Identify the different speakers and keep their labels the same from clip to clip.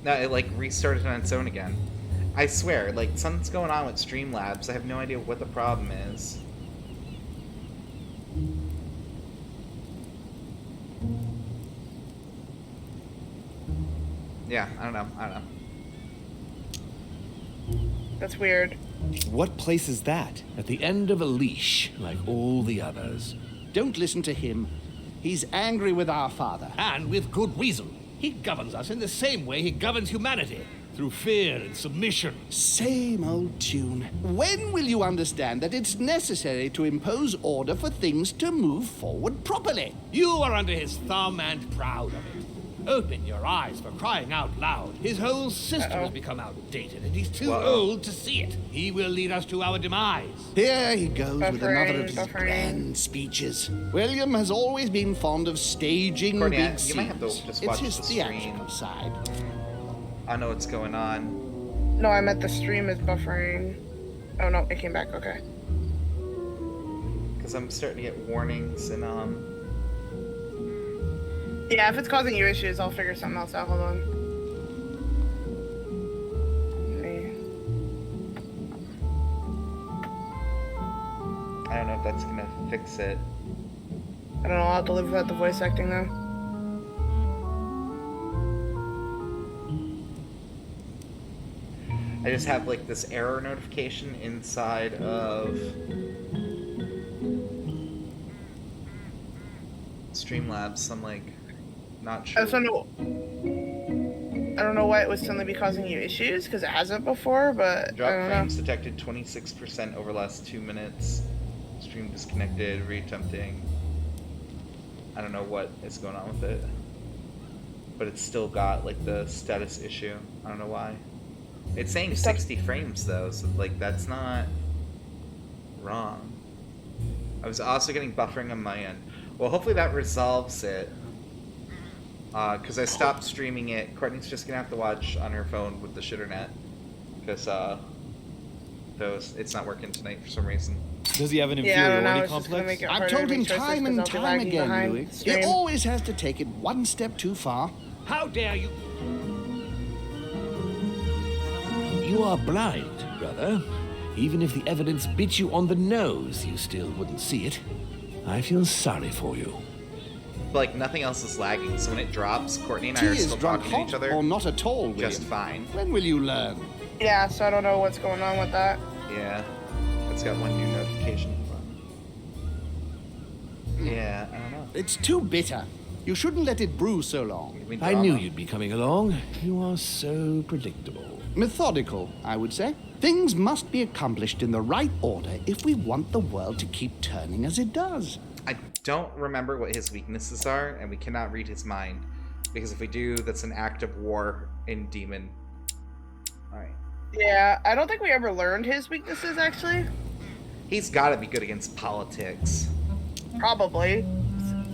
Speaker 1: No, it like restarted on its own again. I swear, like something's going on with Streamlabs. I have no idea what the problem is. Yeah, I don't know.
Speaker 2: That's weird.
Speaker 3: What place is that?
Speaker 4: At the end of a leash, like all the others.
Speaker 5: Don't listen to him. He's angry with our father.
Speaker 4: And with good reason. He governs us in the same way he governs humanity. Through fear and submission.
Speaker 5: Same old tune. When will you understand that it's necessary to impose order for things to move forward properly?
Speaker 4: You are under his thumb and proud of it. Open your eyes, for crying out loud. His whole system has become outdated, and he's too old to see it. He will lead us to our demise.
Speaker 5: Here he goes with another of his grand speeches. William has always been fond of staging
Speaker 1: Courtney,
Speaker 5: big
Speaker 1: you
Speaker 5: scenes.
Speaker 1: might have to just watch
Speaker 5: it's his
Speaker 1: the
Speaker 5: theatrical
Speaker 1: stream.
Speaker 5: side.
Speaker 1: I know what's going on.
Speaker 2: No, I meant the stream is buffering. Oh no, it came back. Okay.
Speaker 1: Because I'm starting to get warnings and
Speaker 2: Yeah, if it's causing you issues, I'll figure something else out. Hold on.
Speaker 1: I don't know if that's gonna fix it.
Speaker 2: I don't know. I'll have to live without the voice acting though.
Speaker 1: I just have like this error notification inside of Streamlabs. I'm like not sure.
Speaker 2: I don't know why it would suddenly be causing you issues, because it hasn't before, but
Speaker 1: Drop
Speaker 2: I don't
Speaker 1: frames
Speaker 2: know.
Speaker 1: detected 26% over last 2 minutes. Stream disconnected, reattempting. I don't know what is going on with it. But it's still got like the status issue. I don't know why. It's saying 60 frames though, so like that's not wrong. I was also getting buffering on my end. Well, hopefully that resolves it. Because I stopped streaming it. Courtney's just gonna have to watch on her phone with the shitternet. Because it's not working tonight for some reason.
Speaker 3: Does he have an
Speaker 2: Yeah, I don't know.
Speaker 3: inferiority
Speaker 2: It's just gonna make
Speaker 3: complex?
Speaker 2: it harder
Speaker 5: I've
Speaker 2: to
Speaker 5: told
Speaker 2: make
Speaker 5: him
Speaker 2: choices
Speaker 5: time
Speaker 2: 'cause
Speaker 5: and
Speaker 2: I'll be
Speaker 5: time
Speaker 2: lagging
Speaker 5: again,
Speaker 2: behind
Speaker 5: Louis.
Speaker 2: the
Speaker 5: He
Speaker 2: stream.
Speaker 5: always has to take it one step too far.
Speaker 4: How dare you?
Speaker 6: You are blind, brother. Even if the evidence bit you on the nose, you still wouldn't see it. I feel sorry for you.
Speaker 1: Like nothing else is lagging, so when it drops, Courtney and I
Speaker 5: Tea
Speaker 1: are
Speaker 5: is
Speaker 1: still
Speaker 5: drunk
Speaker 1: talking to
Speaker 5: hot
Speaker 1: each other
Speaker 5: or not at all, William.
Speaker 1: just fine.
Speaker 5: When will you learn?
Speaker 2: Yeah, so I don't know what's going on with that.
Speaker 1: Yeah, it's got one new notification. Yeah, I don't know.
Speaker 5: It's too bitter. You shouldn't let it brew so long.
Speaker 6: I knew you'd be coming along. You are so predictable.
Speaker 5: Methodical, I would say. Things must be accomplished in the right order if we want the world to keep turning as it does.
Speaker 1: I don't remember what his weaknesses are, and we cannot read his mind. Because if we do, that's an act of war in Demon. Alright.
Speaker 2: Yeah, I don't think we ever learned his weaknesses, actually.
Speaker 1: He's gotta be good against politics.
Speaker 2: Probably.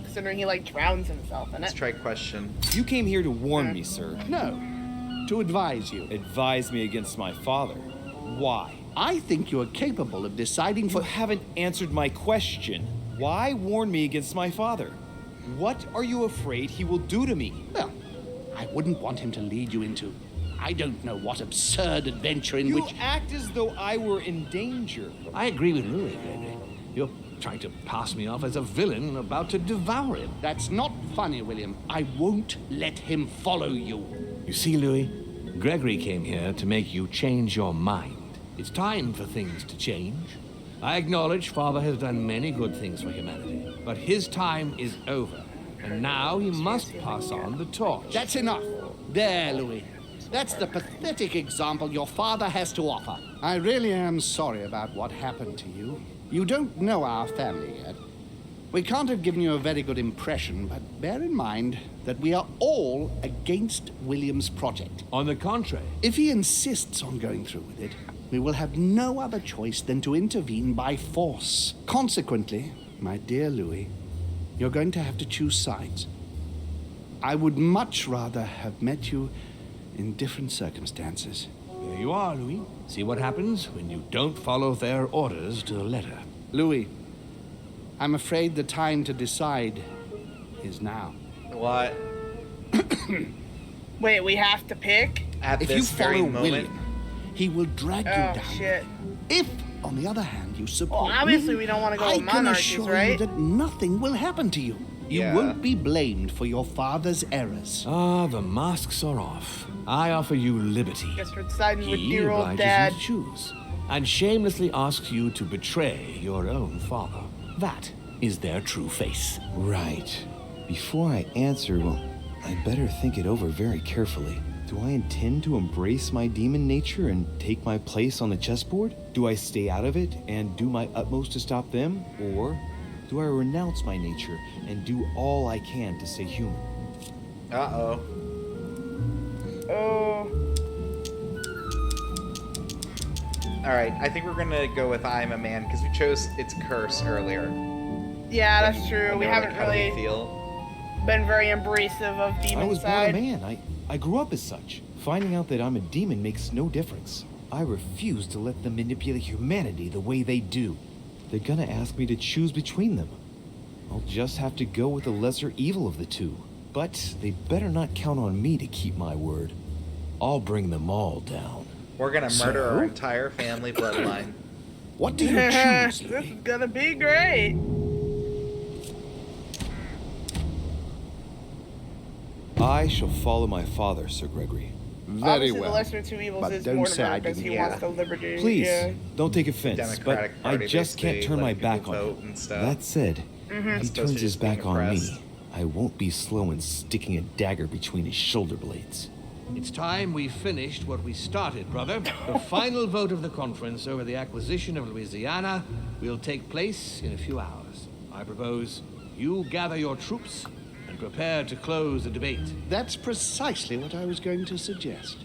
Speaker 2: Considering he, like, drowns himself in
Speaker 1: Let's
Speaker 2: it.
Speaker 1: try question.
Speaker 3: You came here to warn me, sir.
Speaker 5: No, to advise you.
Speaker 3: Advise me against my father. Why?
Speaker 5: I think you are capable of deciding
Speaker 3: You
Speaker 5: for...
Speaker 3: haven't answered my question. Why warn me against my father? What are you afraid he will do to me?
Speaker 5: Well, I wouldn't want him to lead you into... I don't know what absurd adventure in
Speaker 3: You
Speaker 5: which...
Speaker 3: act as though I were in danger.
Speaker 6: I agree with Louis, Gregory. You're trying to pass me off as a villain about to devour him.
Speaker 5: That's not funny, William. I won't let him follow you.
Speaker 6: You see, Louis, Gregory came here to make you change your mind. It's time for things to change. I acknowledge Father has done many good things for humanity, but his time is over, and now he must pass on the torch.
Speaker 5: That's enough. There, Louis. That's the pathetic example your father has to offer. I really am sorry about what happened to you. You don't know our family yet. We can't have given you a very good impression, but bear in mind that we are all against William's project.
Speaker 6: On the contrary,
Speaker 5: If he insists on going through with it, we will have no other choice than to intervene by force. Consequently, my dear Louis, you're going to have to choose sides. I would much rather have met you in different circumstances.
Speaker 6: there you are, Louis. See what happens when you don't follow their orders to the letter.
Speaker 5: Louis, I'm afraid the time to decide is now.
Speaker 1: What?
Speaker 2: Wait, we have to pick?
Speaker 1: At
Speaker 5: If you
Speaker 1: this very
Speaker 5: follow
Speaker 1: moment.
Speaker 5: William, he will drag you
Speaker 2: Oh,
Speaker 5: down.
Speaker 2: shit.
Speaker 5: If, on the other hand, you support
Speaker 2: Well, obviously
Speaker 5: me,
Speaker 2: we don't want to go
Speaker 5: I
Speaker 2: with
Speaker 5: can
Speaker 2: monarchies,
Speaker 5: assure
Speaker 2: right?
Speaker 5: you that nothing will happen to you. You
Speaker 1: Yeah.
Speaker 5: won't be blamed for your father's errors.
Speaker 6: Ah, the masks are off. I offer you liberty.
Speaker 2: Guess we're siding with
Speaker 6: He
Speaker 2: dear old
Speaker 6: obliges
Speaker 2: dad.
Speaker 6: you to choose, and shamelessly asks you to betray your own father. That is their true face.
Speaker 7: Right. Before I answer, well, I'd better think it over very carefully. Do I intend to embrace my demon nature and take my place on the chessboard? Do I stay out of it and do my utmost to stop them? Or do I renounce my nature and do all I can to stay human?
Speaker 1: Uh-oh.
Speaker 2: Oh.
Speaker 1: Alright, I think we're gonna go with I am a man, because we chose its curse earlier.
Speaker 2: Yeah, that's true.
Speaker 1: When
Speaker 2: We
Speaker 1: they were like,
Speaker 2: haven't
Speaker 1: how do we
Speaker 2: really
Speaker 1: feel?
Speaker 2: been very embracive of demon
Speaker 7: I was
Speaker 2: side.
Speaker 7: born a man. I grew up as such. Finding out that I'm a demon makes no difference. I refuse to let them manipulate humanity the way they do. They're gonna ask me to choose between them. I'll just have to go with the lesser evil of the two. But they better not count on me to keep my word. I'll bring them all down.
Speaker 1: We're gonna murder our entire family bloodline.
Speaker 5: What do you choose,
Speaker 2: This
Speaker 5: Louis?
Speaker 2: is gonna be great.
Speaker 7: I shall follow my father, Sir Gregory.
Speaker 5: Very
Speaker 2: Obviously,
Speaker 5: well.
Speaker 2: the lesser of two evils
Speaker 5: But
Speaker 2: is
Speaker 5: don't say I
Speaker 2: Mortimer because he
Speaker 5: didn't.
Speaker 2: wants the liberty.
Speaker 7: Please,
Speaker 2: Yeah.
Speaker 7: don't take offense,
Speaker 1: Democratic
Speaker 7: but
Speaker 1: Party,
Speaker 7: I just can't
Speaker 1: basically,
Speaker 7: turn my
Speaker 1: letting
Speaker 7: back
Speaker 1: people
Speaker 7: on
Speaker 1: vote
Speaker 7: him.
Speaker 1: and stuff.
Speaker 7: That said,
Speaker 1: As
Speaker 7: he
Speaker 1: opposed to
Speaker 7: turns his
Speaker 1: just being
Speaker 7: back on me.
Speaker 1: oppressed.
Speaker 7: I won't be slow in sticking a dagger between his shoulder blades.
Speaker 6: It's time we finished what we started, brother. The final vote of the conference over the acquisition of Louisiana will take place in a few hours. I propose you gather your troops and prepare to close the debate.
Speaker 5: That's precisely what I was going to suggest.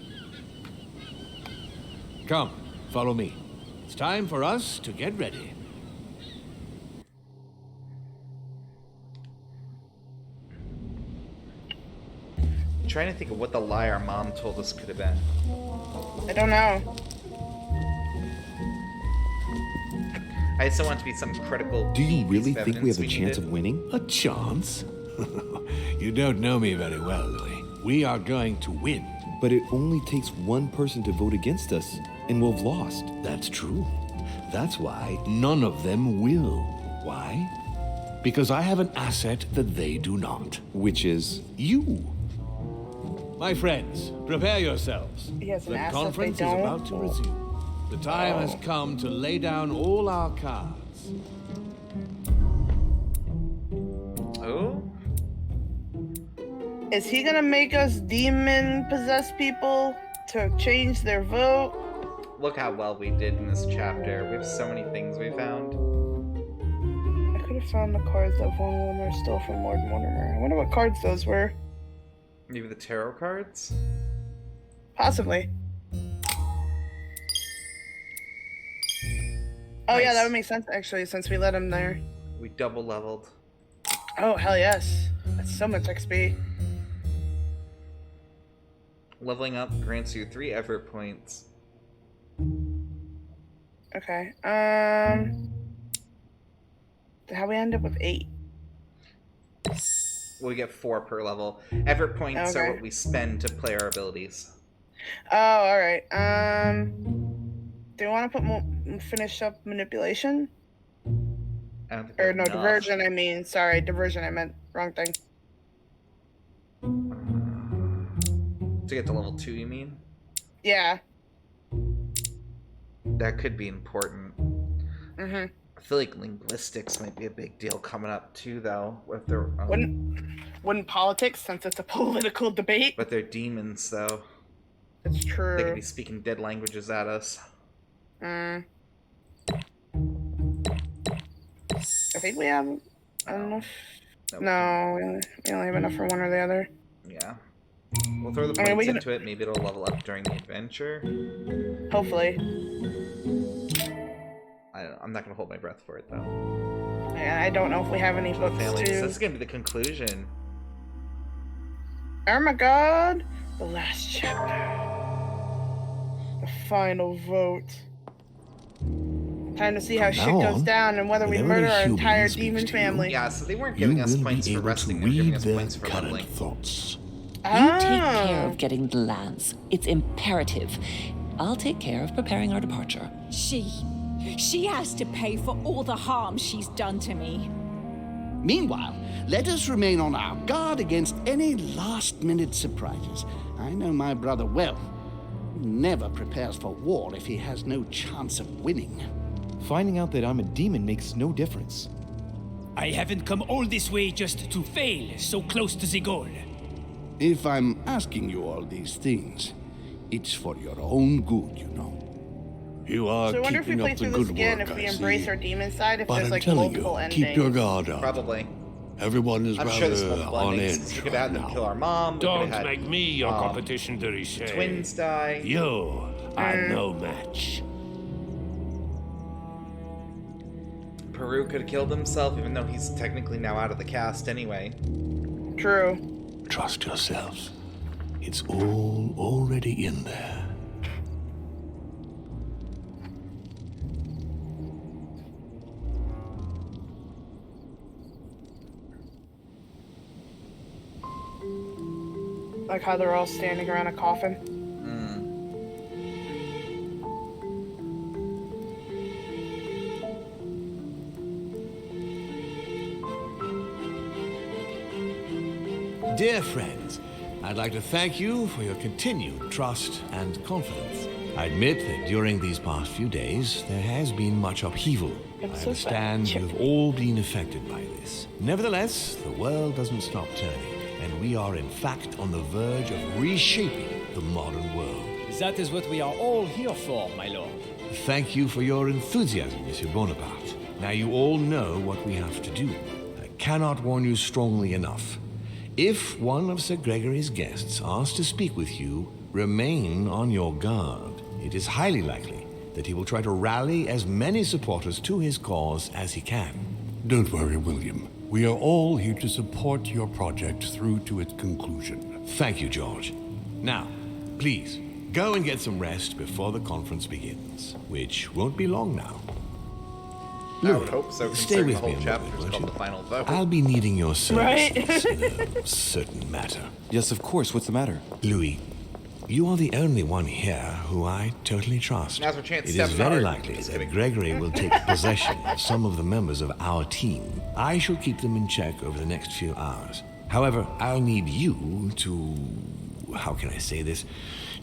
Speaker 6: Come, follow me. It's time for us to get ready.
Speaker 1: I'm trying to think of what the lie our mom told us could have been.
Speaker 2: I don't know.
Speaker 1: I just don't want it to be some critical.
Speaker 7: Do you
Speaker 1: piece
Speaker 7: really
Speaker 1: of
Speaker 7: think we have a
Speaker 1: evidence
Speaker 7: chance
Speaker 1: needed.
Speaker 7: of winning?
Speaker 6: A chance? You don't know me very well, Louis. We are going to win.
Speaker 7: But it only takes one person to vote against us, and we'll have lost.
Speaker 6: That's true. That's why none of them will. Why? Because I have an asset that they do not.
Speaker 7: Which is...
Speaker 6: You. My friends, prepare yourselves.
Speaker 2: He has an
Speaker 6: The
Speaker 2: asset
Speaker 6: conference
Speaker 2: they
Speaker 6: is
Speaker 2: don't?
Speaker 6: about to resume. The time has come to lay down all our cards.
Speaker 1: Oh?
Speaker 2: Is he gonna make us demon-possessed people to change their vote?
Speaker 1: Look how well we did in this chapter. We have so many things we found.
Speaker 2: I could have found the cards that Von Wilmer stole from Lord Mortimer. I wonder what cards those were.
Speaker 1: Maybe the tarot cards?
Speaker 2: Possibly. Oh yeah,
Speaker 1: Nice.
Speaker 2: that would make sense actually, since we let him there.
Speaker 1: We double leveled.
Speaker 2: Oh hell yes, that's so much XP.
Speaker 1: Leveling up grants you 3 effort points.
Speaker 2: Okay. How we end up with 8?
Speaker 1: We get 4 per level. Effort points are
Speaker 2: Okay.
Speaker 1: what we spend to play our abilities.
Speaker 2: Oh, all right. Do you want to put finish up manipulation?
Speaker 1: I don't think
Speaker 2: Or
Speaker 1: we
Speaker 2: no,
Speaker 1: have enough.
Speaker 2: diversion. I mean, sorry, diversion. I meant wrong thing.
Speaker 1: To get to level 2, you mean?
Speaker 2: Yeah.
Speaker 1: That could be important.
Speaker 2: Mhm.
Speaker 1: I feel like linguistics might be a big deal coming up too, though. With their
Speaker 2: Wouldn't politics, since it's a political debate.
Speaker 1: but they're demons, though.
Speaker 2: It's
Speaker 1: They could
Speaker 2: true.
Speaker 1: be speaking dead languages at us.
Speaker 2: I think we have. I don't know. No, we only have enough for one or the other.
Speaker 1: Yeah. We'll throw the
Speaker 2: I mean,
Speaker 1: points
Speaker 2: we can-
Speaker 1: into it. Maybe it'll level up during the adventure.
Speaker 2: Hopefully.
Speaker 1: I don't know. I'm not gonna hold my breath for it though.
Speaker 2: I don't know if we have any
Speaker 1: The
Speaker 2: books
Speaker 1: family. So this is
Speaker 2: to.
Speaker 1: gonna be the conclusion.
Speaker 2: Oh my god! The last chapter. The final vote. Time to see how
Speaker 3: From
Speaker 2: shit
Speaker 3: now
Speaker 2: goes
Speaker 3: on,
Speaker 2: down and whether we
Speaker 3: whenever
Speaker 2: murder
Speaker 3: a
Speaker 2: our
Speaker 3: human
Speaker 2: entire
Speaker 3: speaks
Speaker 2: demon
Speaker 3: to you,
Speaker 2: family.
Speaker 1: Yeah. So they weren't
Speaker 3: You
Speaker 1: giving us
Speaker 3: will
Speaker 1: points
Speaker 3: be
Speaker 1: for
Speaker 3: able to
Speaker 1: resting. They're giving
Speaker 3: read
Speaker 1: us
Speaker 3: their
Speaker 1: points for
Speaker 3: current
Speaker 1: leveling.
Speaker 3: thoughts.
Speaker 8: You take care of getting the lance. It's imperative. I'll take care of preparing our departure.
Speaker 9: She has to pay for all the harm she's done to me.
Speaker 5: Meanwhile, let us remain on our guard against any last-minute surprises. I know my brother well. He never prepares for war if he has no chance of winning.
Speaker 7: Finding out that I'm a demon makes no difference.
Speaker 10: I haven't come all this way just to fail so close to the goal.
Speaker 5: If I'm asking you all these things, it's for your own good, you know.
Speaker 11: You are
Speaker 2: So I wonder if we
Speaker 11: keeping
Speaker 2: play
Speaker 11: up the
Speaker 2: through this
Speaker 11: good
Speaker 2: again,
Speaker 11: work,
Speaker 2: if we
Speaker 11: I
Speaker 2: embrace
Speaker 11: see.
Speaker 2: our demon side, if
Speaker 11: But
Speaker 2: there's
Speaker 11: I'm
Speaker 2: like
Speaker 11: telling
Speaker 2: multiple
Speaker 11: you,
Speaker 2: endings.
Speaker 11: keep your guard up.
Speaker 1: Probably.
Speaker 11: Everyone is
Speaker 1: I'm sure there's
Speaker 11: rather
Speaker 1: multiple
Speaker 11: on
Speaker 1: endings.
Speaker 11: edge
Speaker 1: We could
Speaker 11: right
Speaker 1: have them
Speaker 11: now.
Speaker 1: kill our mom.
Speaker 6: Don't
Speaker 1: we could have
Speaker 6: make me your competition, Durishay.
Speaker 1: twins die.
Speaker 6: You are no match.
Speaker 1: Peru could have killed himself, even though he's technically now out of the cast anyway.
Speaker 2: True.
Speaker 11: Trust yourselves. It's all already in there.
Speaker 2: Like how they're all standing around a coffin.
Speaker 6: Dear friends, I'd like to thank you for your continued trust and confidence. I admit that during these past few days, there has been much upheaval. I understand you've all been affected by this. Nevertheless, the world doesn't stop turning, and we are in fact on the verge of reshaping the modern world.
Speaker 10: That is what we are all here for, my lord.
Speaker 6: Thank you for your enthusiasm, Monsieur Bonaparte. Now you all know what we have to do. I cannot warn you strongly enough. If one of Sir Gregory's guests asks to speak with you, remain on your guard. It is highly likely that he will try to rally as many supporters to his cause as he can.
Speaker 11: Don't worry, William. We are all here to support your project through to its conclusion.
Speaker 6: Thank you, George. Now, please, go and get some rest before the conference begins, which won't be long now.
Speaker 1: I would hope so,
Speaker 6: Stay
Speaker 1: considering
Speaker 6: with
Speaker 1: the whole
Speaker 6: me a
Speaker 1: chapter
Speaker 6: moment,
Speaker 1: is
Speaker 6: won't
Speaker 1: called
Speaker 6: you?
Speaker 1: The Final Vote.
Speaker 6: I'll be needing your
Speaker 2: Right?
Speaker 6: services in a certain matter.
Speaker 7: Yes, of course. What's the matter?
Speaker 6: Louis, you are the only one here who I totally trust.
Speaker 1: Now's our chance.
Speaker 6: It
Speaker 1: Step
Speaker 6: is very
Speaker 1: forward.
Speaker 6: likely
Speaker 1: Just
Speaker 6: that
Speaker 1: kidding.
Speaker 6: Gregory will take possession of some of the members of our team. I shall keep them in check over the next few hours. However, I'll need you to... how can I say this?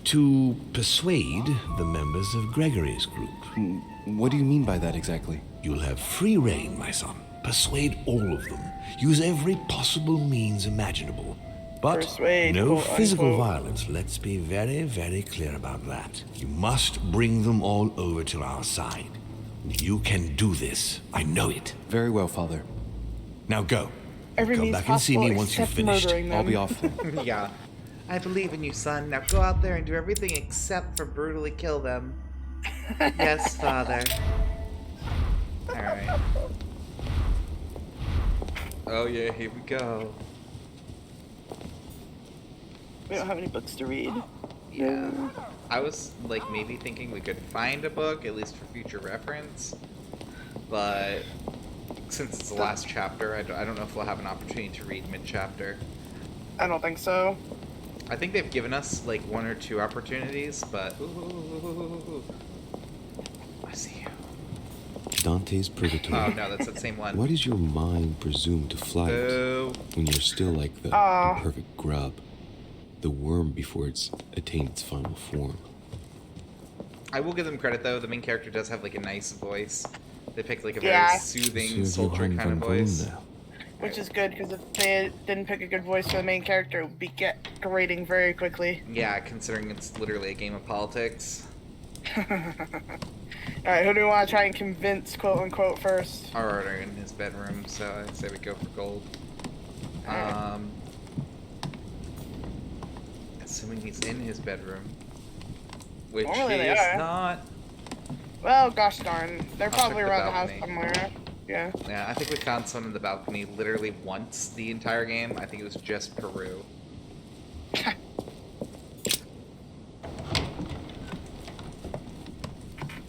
Speaker 6: To persuade the members of Gregory's group.
Speaker 7: What do you mean by that exactly?
Speaker 6: You'll have free rein, my son. Persuade all of them. Use every possible means imaginable. But
Speaker 2: Persuade,
Speaker 6: no
Speaker 2: quote,
Speaker 6: physical
Speaker 2: unquote.
Speaker 6: violence. Let's be very, very clear about that. You must bring them all over to our side. You can do this. I know it.
Speaker 7: Very well, Father.
Speaker 6: Now go.
Speaker 2: Every
Speaker 6: Come
Speaker 2: means
Speaker 6: back and see
Speaker 2: possible
Speaker 6: me once you've
Speaker 2: except
Speaker 6: finished.
Speaker 2: murdering them.
Speaker 7: I'll be off then.
Speaker 1: Yeah. I believe in you, son. Now go out there and do everything except for brutally kill them. Yes, Father. Alright. Oh yeah, here we go.
Speaker 2: We don't have any books to read.
Speaker 1: Yeah. I was like maybe thinking we could find a book, at least for future reference. But since it's the last chapter, I don't know if we'll have an opportunity to read mid-chapter.
Speaker 2: I don't think so.
Speaker 1: I think they've given us like 1 or 2 opportunities, but ooh, I see you.
Speaker 12: Dante's Purgatory.
Speaker 1: Oh no, that's that same one.
Speaker 12: What is your mind presumed to flight
Speaker 1: Boo.
Speaker 12: when you're still like the
Speaker 2: Aw.
Speaker 12: imperfect grub, the worm before it's attained its final form?
Speaker 1: I will give them credit though. The main character does have like a nice voice. They picked like a
Speaker 2: Yeah.
Speaker 1: very soothing, sultry kind of voice.
Speaker 2: Which is good, because if they didn't pick a good voice for the main character, it would be grating very quickly.
Speaker 1: Yeah, considering it's literally a game of politics.
Speaker 2: Alright, who do we want to try and convince, quote unquote, first?
Speaker 1: Are in his bedroom, so I say we go for gold. Assuming he's in his bedroom. Which
Speaker 2: Normally
Speaker 1: he
Speaker 2: they
Speaker 1: is
Speaker 2: are.
Speaker 1: not.
Speaker 2: Well, gosh darn. They're
Speaker 1: I'll
Speaker 2: probably
Speaker 1: check the
Speaker 2: around the house
Speaker 1: balcony.
Speaker 2: somewhere. Yeah.
Speaker 1: Yeah, I think we found someone in the balcony literally once the entire game. I think it was just Peru.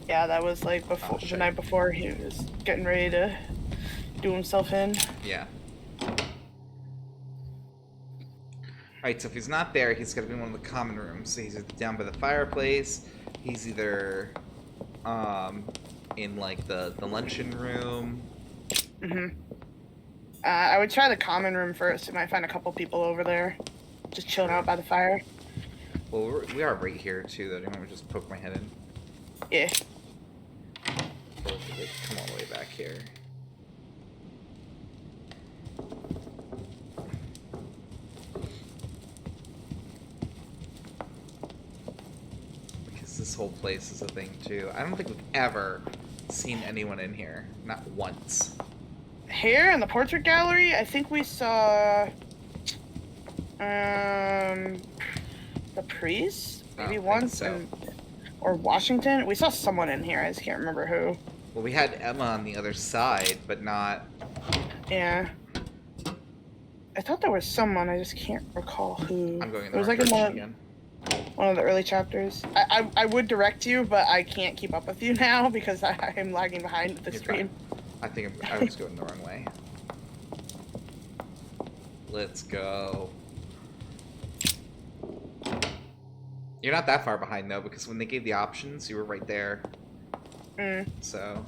Speaker 2: Yeah, that was like before the night before he was getting ready to do himself in.
Speaker 1: Yeah. Alright, Alright, so if he's not there, he's gotta be in one of the common rooms. So he's either down by the fireplace, he's either in like the luncheon room.
Speaker 2: I would try the common room first. You might find a couple people over there, just chilling out by the fire.
Speaker 1: Well, we are right here too, though. Do you want me to just poke my head in?
Speaker 2: Yeah.
Speaker 1: Or should we come all the way back here? Because this whole place is a thing too. I don't think we've ever seen anyone in here. Not once.
Speaker 2: Here in the portrait gallery, I think we saw the priest maybe once,
Speaker 1: so.
Speaker 2: or Washington. We saw someone in here. I just can't remember who.
Speaker 1: Well, we had Emma on the other side, but not.
Speaker 2: Yeah. I thought there was someone. I just can't recall who.
Speaker 1: I'm going in
Speaker 2: It
Speaker 1: the
Speaker 2: was
Speaker 1: wrong
Speaker 2: like in
Speaker 1: direction again.
Speaker 2: one of the early chapters. I would direct you, but I can't keep up with you now because I am lagging behind the
Speaker 1: You're
Speaker 2: stream.
Speaker 1: fine. I think I was going the wrong way. Let's go. You're not that far behind though, because when they gave the options, you were right there. So.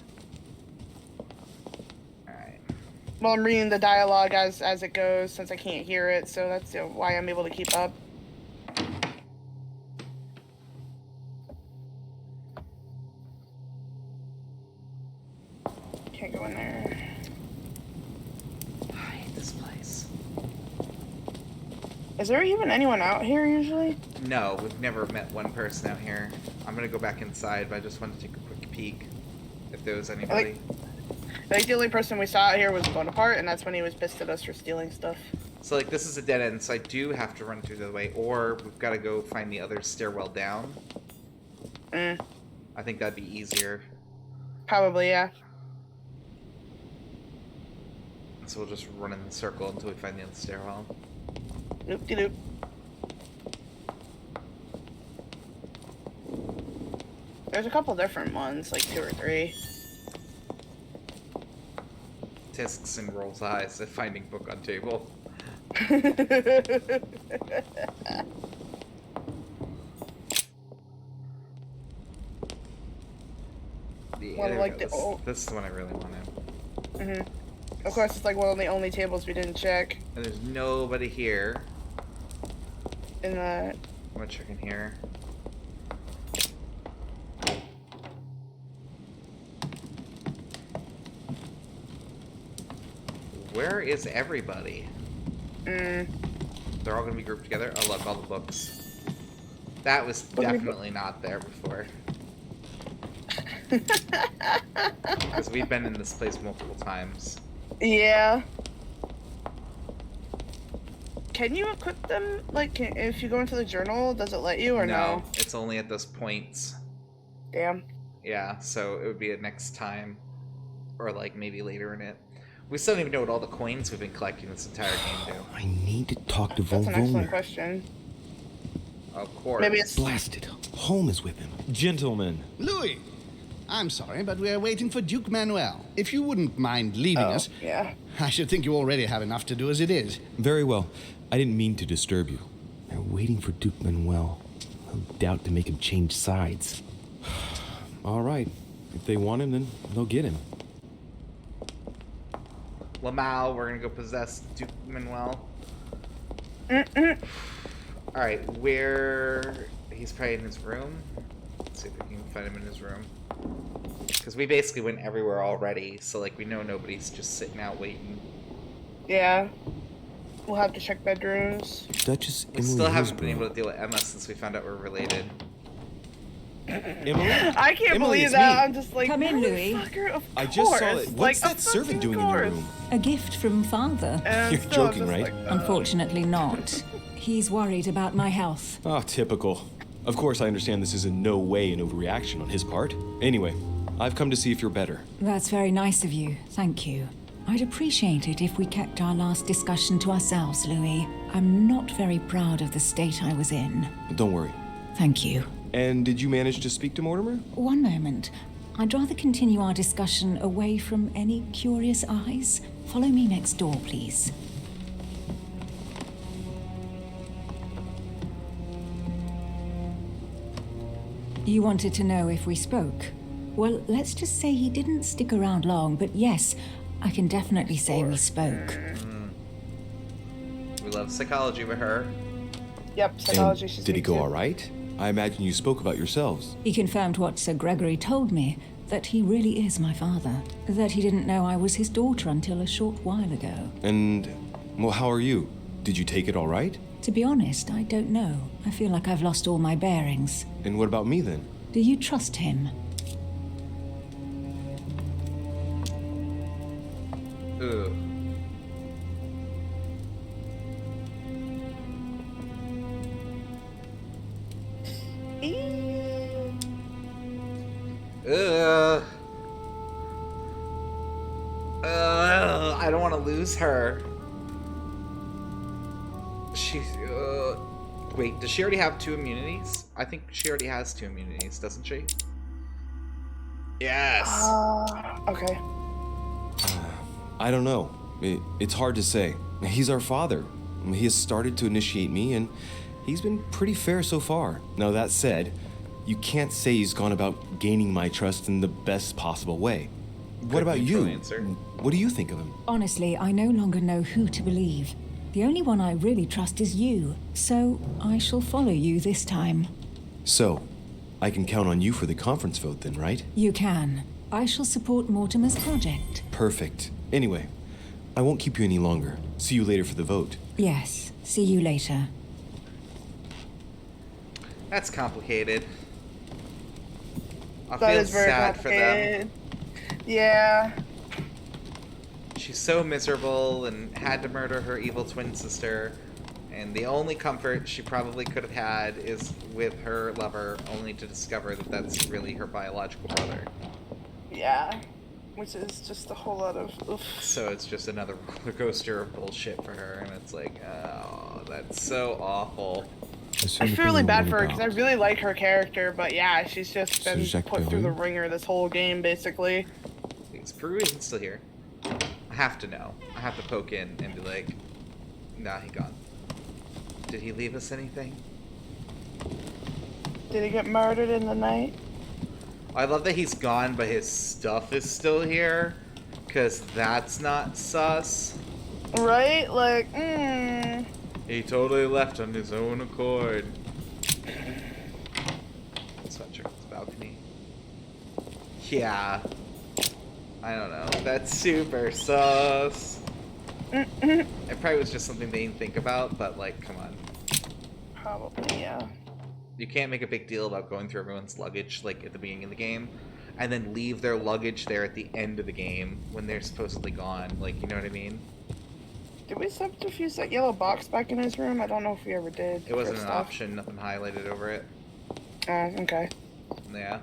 Speaker 1: Alright.
Speaker 2: Well, I'm reading the dialogue as it goes since I can't hear it, so that's why I'm able to keep up. Can't go in there.
Speaker 1: I hate this place.
Speaker 2: Is there even anyone out here usually?
Speaker 1: No, we've never met one person out here. I'm gonna go back inside, but I just wanted to take a quick peek if there was anybody.
Speaker 2: I think the only person we saw out here was Bonaparte, and that's when he was pissed at us for stealing stuff.
Speaker 1: So like this is a dead end, so I do have to run through the way, or we've got to go find the other stairwell down. I think that'd be easier.
Speaker 2: Probably, yeah.
Speaker 1: So we'll just run in the circle until we find the other stairwell.
Speaker 2: Loop-de-loop. There's a couple different ones, like 2 or 3.
Speaker 1: Tisks and rolls eyes at finding book on table.
Speaker 2: One like the
Speaker 1: this is the one I really wanted.
Speaker 2: Of course, it's like one of the only tables we didn't check.
Speaker 1: And there's nobody here.
Speaker 2: In the...
Speaker 1: I'm gonna check in here. Where is everybody? They're all gonna be grouped together. Oh look, all the books. That was definitely not there before. Because we've been in this place multiple times.
Speaker 2: Yeah. Can you equip them? Like, if you go into the journal, does it let you or no?
Speaker 1: It's only at those points.
Speaker 2: Damn.
Speaker 1: Yeah, so it would be a next time. Or like maybe later in it. We still don't even know what all the coins we've been collecting this entire game do.
Speaker 7: I need to talk to
Speaker 2: That's an excellent
Speaker 7: Volvoner.
Speaker 2: question.
Speaker 1: Of course.
Speaker 2: Maybe it's...
Speaker 7: Blasted. Home is with him. Gentlemen.
Speaker 5: Louis, I'm sorry, but we're waiting for Duke Manuel. If you wouldn't mind leaving us,
Speaker 2: yeah.
Speaker 5: I should think you already have enough to do as it is.
Speaker 7: Very well. I didn't mean to disturb you. They're waiting for Duke Manuel. No doubt to make him change sides. All right. If they want him, then they'll get him.
Speaker 1: Lamal, we're gonna go possess Duke Manuel. Alright, where... He's probably in his room. Let's see if we can find him in his room. Because we basically went everywhere already, so like we know nobody's just sitting out waiting.
Speaker 2: Yeah. We'll have to check bedrooms.
Speaker 7: Duchess
Speaker 1: We still haven't been able to deal with Emma since we found out we're related.
Speaker 7: Emily?
Speaker 2: I can't
Speaker 7: Emily,
Speaker 2: believe
Speaker 7: it's
Speaker 2: that.
Speaker 7: me.
Speaker 2: I'm just like,
Speaker 9: Come in, Louis.
Speaker 2: Of
Speaker 7: I just saw
Speaker 2: course.
Speaker 7: it. What's
Speaker 2: Like,
Speaker 7: that
Speaker 2: of
Speaker 7: servant
Speaker 2: fucking
Speaker 7: doing in your
Speaker 2: course.
Speaker 7: room?
Speaker 9: A gift from father.
Speaker 2: And
Speaker 7: You're
Speaker 2: still, I'm
Speaker 7: joking,
Speaker 2: just
Speaker 7: right?
Speaker 2: like,
Speaker 9: Unfortunately not. He's worried about my health.
Speaker 7: Ah, typical. Of course, I understand this is in no way an overreaction on his part. Anyway, I've come to see if you're better.
Speaker 9: That's very nice of you. Thank you. I'd appreciate it if we kept our last discussion to ourselves, Louis. I'm not very proud of the state I was in.
Speaker 7: Don't worry.
Speaker 9: Thank you.
Speaker 7: And did you manage to speak to Mortimer?
Speaker 9: One moment. I'd rather continue our discussion away from any curious eyes. Follow me next door, please. You wanted to know if we spoke? Well, let's just say he didn't stick around long, but yes, I can definitely say we spoke.
Speaker 1: We love psychology with her.
Speaker 2: Yep, psychology.
Speaker 7: And did he go all right? I imagine you spoke about yourselves.
Speaker 9: He confirmed what Sir Gregory told me, that he really is my father. That he didn't know I was his daughter until a short while ago.
Speaker 7: And, well, how are you? Did you take it all right?
Speaker 9: To be honest, I don't know. I feel like I've lost all my bearings.
Speaker 7: And what about me then?
Speaker 9: Do you trust him?
Speaker 1: Ooh. I don't want to lose her. She's. Wait, does she already have 2 immunities? I think she already has 2 immunities, doesn't she? Yes.
Speaker 2: Okay.
Speaker 7: I don't know. It's hard to say. He's our father. He has started to initiate me, and he's been pretty fair so far. Now, that said, you can't say he's gone about gaining my trust in the best possible way. What about you? What do you think of him?
Speaker 9: Honestly, I no longer know who to believe. The only one I really trust is you, so I shall follow you this time.
Speaker 7: So, I can count on you for the conference vote then, right?
Speaker 9: You can. I shall support Mortimer's project.
Speaker 7: Perfect. Anyway, I won't keep you any longer. See you later for the vote.
Speaker 9: Yes, see you later.
Speaker 1: That's complicated. I
Speaker 2: That
Speaker 1: feel
Speaker 2: is very
Speaker 1: sad for them.
Speaker 2: complicated. Yeah.
Speaker 1: She's so miserable and had to murder her evil twin sister, and the only comfort she probably could have had is with her lover, only to discover that that's really her biological brother.
Speaker 2: Yeah. Which is just a whole lot of oof.
Speaker 1: So it's just another roller coaster of bullshit for her, and it's like, oh, that's so awful.
Speaker 2: I feel really bad for her because I really like her character, but yeah, she's just been put through the ringer this whole game, basically.
Speaker 1: Is Peruvian still here? I have to know. I have to poke in and be like, nah, he gone. Did he leave us anything?
Speaker 2: Did he get murdered in the night?
Speaker 1: I love that he's gone, but his stuff is still here, because that's not sus.
Speaker 2: Right? Like,
Speaker 1: He totally left on his own accord. Let's not check this balcony. Yeah. I don't know. That's super sus. It probably was just something they didn't think about, but like, come on.
Speaker 2: Probably, yeah.
Speaker 1: You can't make a big deal about going through everyone's luggage, like, at the beginning of the game, and then leave their luggage there at the end of the game when they're supposedly gone. Like, you know what I mean?
Speaker 2: Did we subterfuge that yellow box back in his room? I don't know if we ever did.
Speaker 1: It wasn't an option, nothing highlighted over it.
Speaker 2: Oh, okay.
Speaker 1: Yeah.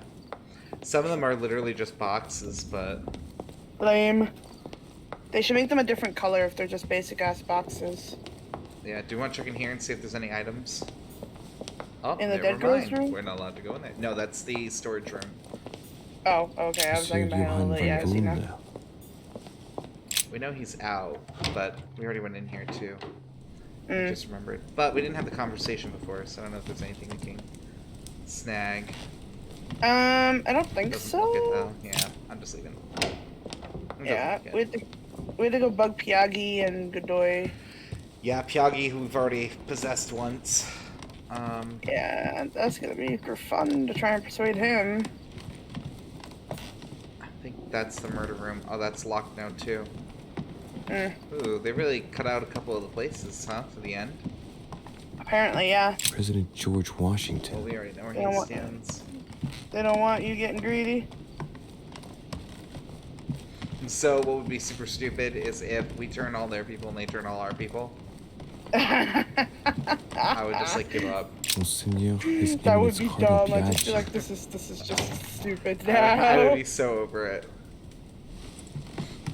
Speaker 1: Some of them are literally just boxes, but...
Speaker 2: Lame. They should make them a different color if they're just basic-ass boxes.
Speaker 1: Yeah, do you want to check in here and see if there's any items? Oh,
Speaker 2: in the
Speaker 1: never
Speaker 2: dead girl's
Speaker 1: mind.
Speaker 2: room?
Speaker 1: We're not allowed to go in there. No, that's the storage room.
Speaker 2: Oh, okay. I was talking about yeah, I see now.
Speaker 1: We know he's out, but we already went in here too. I
Speaker 2: Mm.
Speaker 1: just remembered. But we didn't have the conversation before, so I don't know if there's anything we can snag.
Speaker 2: I don't think
Speaker 1: Doesn't
Speaker 2: so.
Speaker 1: look it though. Yeah, I'm just leaving.
Speaker 2: Yeah, we had to go bug Pyagi and Godoy.
Speaker 1: Yeah, Pyagi, who we've already possessed once.
Speaker 2: Yeah, that's gonna be for fun to try and persuade him.
Speaker 1: I think that's the murder room. Oh, that's locked now too.
Speaker 2: Mm.
Speaker 1: Ooh, they really cut out a couple of the places, huh, for the end?
Speaker 2: Apparently, yeah.
Speaker 7: President George Washington.
Speaker 1: Well, we already know where
Speaker 2: They don't
Speaker 1: he
Speaker 2: want-
Speaker 1: stands.
Speaker 2: They don't want you getting greedy.
Speaker 1: So what would be super stupid is if we turn all their people and they turn all our people. I would just like give up.
Speaker 2: That would be dumb. I just feel like this is just stupid now.
Speaker 1: I would be so over it.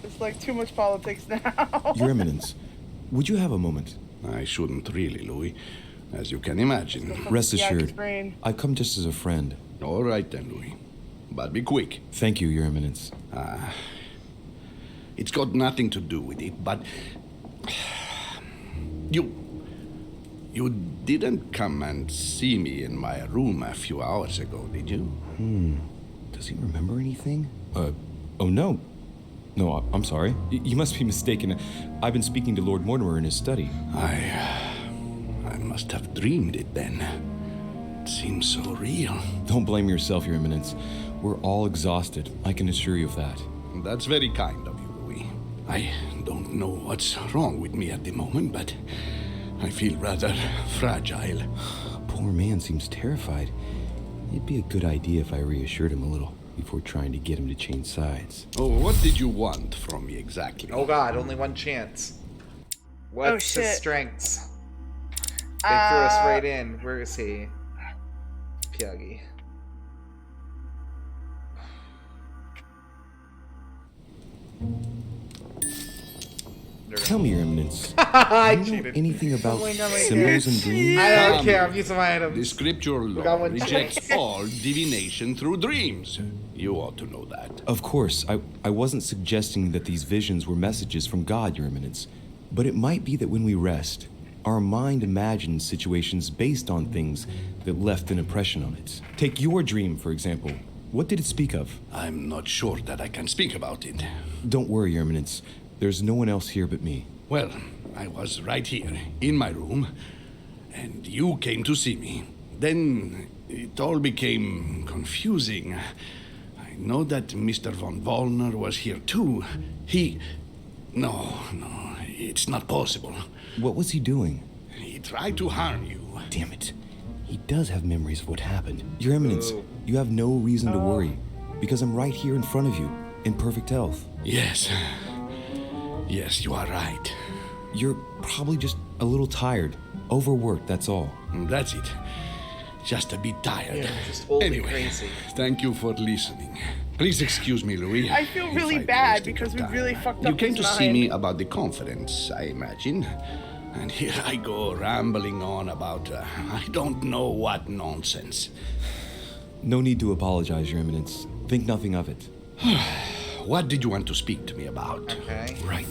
Speaker 2: It's like too much politics now.
Speaker 7: Your Eminence, would you have a moment?
Speaker 11: I shouldn't really, Louis, as you can imagine.
Speaker 7: Rest assured,
Speaker 2: brain.
Speaker 7: I come just as a friend.
Speaker 11: All right then, Louis. But be quick.
Speaker 7: Thank you, Your Eminence.
Speaker 11: It's got nothing to do with it, but...
Speaker 5: You didn't come and see me in my room a few hours ago, did you?
Speaker 7: Does he remember anything? Oh no. No, I'm sorry. You must be mistaken. I've been speaking to Lord Mortimer in his study.
Speaker 5: I must have dreamed it then. It seems so real.
Speaker 7: Don't blame yourself, Your Eminence. We're all exhausted. I can assure you of that.
Speaker 5: That's very kind of you, Louis. I don't know what's wrong with me at the moment, but I feel rather fragile.
Speaker 7: Poor man seems terrified. It'd be a good idea if I reassured him a little before trying to get him to change sides.
Speaker 5: Oh, what did you want from me exactly?
Speaker 1: Oh god, only one chance. What's his
Speaker 2: shit.
Speaker 1: strengths? They threw us right in. Where is he? Pyagi.
Speaker 7: Tell me, Your Eminence.
Speaker 1: I
Speaker 7: do you know
Speaker 1: cheated.
Speaker 7: anything about
Speaker 1: Oh my God,
Speaker 7: symbols and dreams?
Speaker 1: I don't care, I'm using my items.
Speaker 5: The scripture
Speaker 1: got
Speaker 5: law
Speaker 1: one
Speaker 5: rejects all divination through dreams. You ought to know that.
Speaker 7: Of course, I wasn't suggesting that these visions were messages from God, Your Eminence. But it might be that when we rest, our mind imagines situations based on things that left an impression on it. Take your dream, for example. What did it speak of?
Speaker 5: I'm not sure that I can speak about it.
Speaker 7: Don't worry, Your Eminence. There's no one else here but me.
Speaker 5: Well, I was right here, in my room, and you came to see me. Then it all became confusing. I know that Mr. von Wallner was here too. No, it's not possible.
Speaker 7: What was he doing?
Speaker 5: He tried to harm you.
Speaker 7: Damn it. He does have memories of what happened. Your Eminence, you have no reason to worry, because I'm right here in front of you, in perfect health.
Speaker 5: Yes, you are right.
Speaker 7: You're probably just a little tired. Overworked, that's all.
Speaker 5: That's it. Just a bit tired.
Speaker 1: Yeah, just old and
Speaker 5: Anyway,
Speaker 1: crazy.
Speaker 5: thank you for listening. Please excuse me, Louis.
Speaker 2: I feel really
Speaker 5: if
Speaker 2: bad
Speaker 5: wasted
Speaker 2: because we
Speaker 5: your time.
Speaker 2: really fucked
Speaker 5: You
Speaker 2: up
Speaker 5: came
Speaker 2: his
Speaker 5: to see
Speaker 2: mind.
Speaker 5: me about the conference, I imagine. And here I go rambling on about I don't know what nonsense.
Speaker 7: No need to apologize, Your Eminence. Think nothing of it.
Speaker 5: What did you want to speak to me about?
Speaker 1: Okay.
Speaker 7: Right.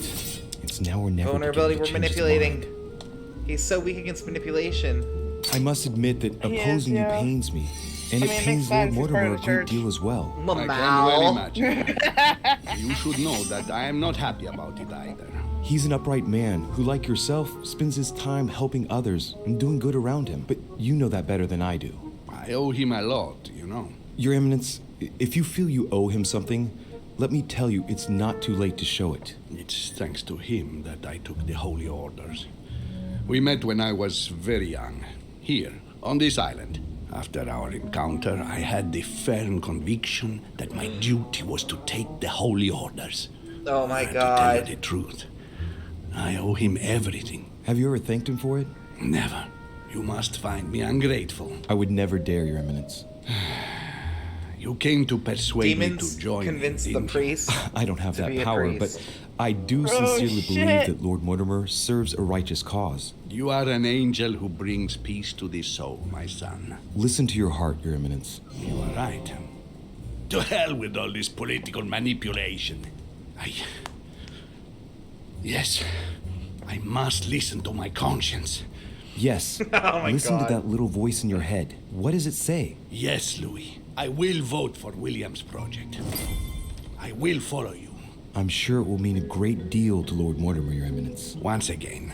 Speaker 7: It's now or never.
Speaker 1: Vulnerability,
Speaker 7: to
Speaker 1: we're
Speaker 7: change his
Speaker 1: manipulating.
Speaker 7: mind.
Speaker 1: He's so weak against manipulation.
Speaker 7: I must admit that
Speaker 2: He is,
Speaker 7: opposing
Speaker 2: yeah.
Speaker 7: you pains me. And
Speaker 2: I
Speaker 7: it
Speaker 2: mean, it
Speaker 7: pains
Speaker 2: makes
Speaker 7: Lord
Speaker 2: sense, he's part
Speaker 7: Mortimer
Speaker 2: of
Speaker 7: a
Speaker 2: the
Speaker 7: great
Speaker 2: church.
Speaker 7: deal as well.
Speaker 5: I can well imagine. You should know that I am not happy about it either.
Speaker 7: He's an upright man who, like yourself, spends his time helping others and doing good around him. But you know that better than I do.
Speaker 5: I owe him a lot, you know.
Speaker 7: Your Eminence, if you feel you owe him something, let me tell you it's not too late to show it.
Speaker 5: It's thanks to him that I took the Holy Orders. We met when I was very young, here, on this island. After our encounter, I had the firm conviction that my duty was to take the Holy Orders.
Speaker 1: Oh my
Speaker 5: And to tell you
Speaker 1: god.
Speaker 5: the truth, I owe him everything.
Speaker 7: Have you ever thanked him for it?
Speaker 5: Never. You must find me ungrateful.
Speaker 7: I would never dare, Your Eminence.
Speaker 5: You came to persuade me
Speaker 1: Demons
Speaker 5: to join
Speaker 1: convince
Speaker 5: me,
Speaker 1: the
Speaker 5: didn't you?
Speaker 1: priest.
Speaker 7: I don't have
Speaker 1: To
Speaker 7: that
Speaker 1: be a
Speaker 7: power,
Speaker 1: priest.
Speaker 7: but I do sincerely believe that Lord Mortimer serves a righteous cause.
Speaker 5: You are an angel who brings peace to the soul, my son.
Speaker 7: Listen to your heart, Your Eminence.
Speaker 5: You are right. To hell with all this political manipulation. Yes, I must listen to my conscience.
Speaker 7: Yes.
Speaker 1: Oh my
Speaker 7: Listen
Speaker 1: God.
Speaker 7: to that little voice in your head. What does it say?
Speaker 5: Yes, Louis. I will vote for William's project. I will follow you.
Speaker 7: I'm sure it will mean a great deal to Lord Mortimer, Your Eminence.
Speaker 5: Once again,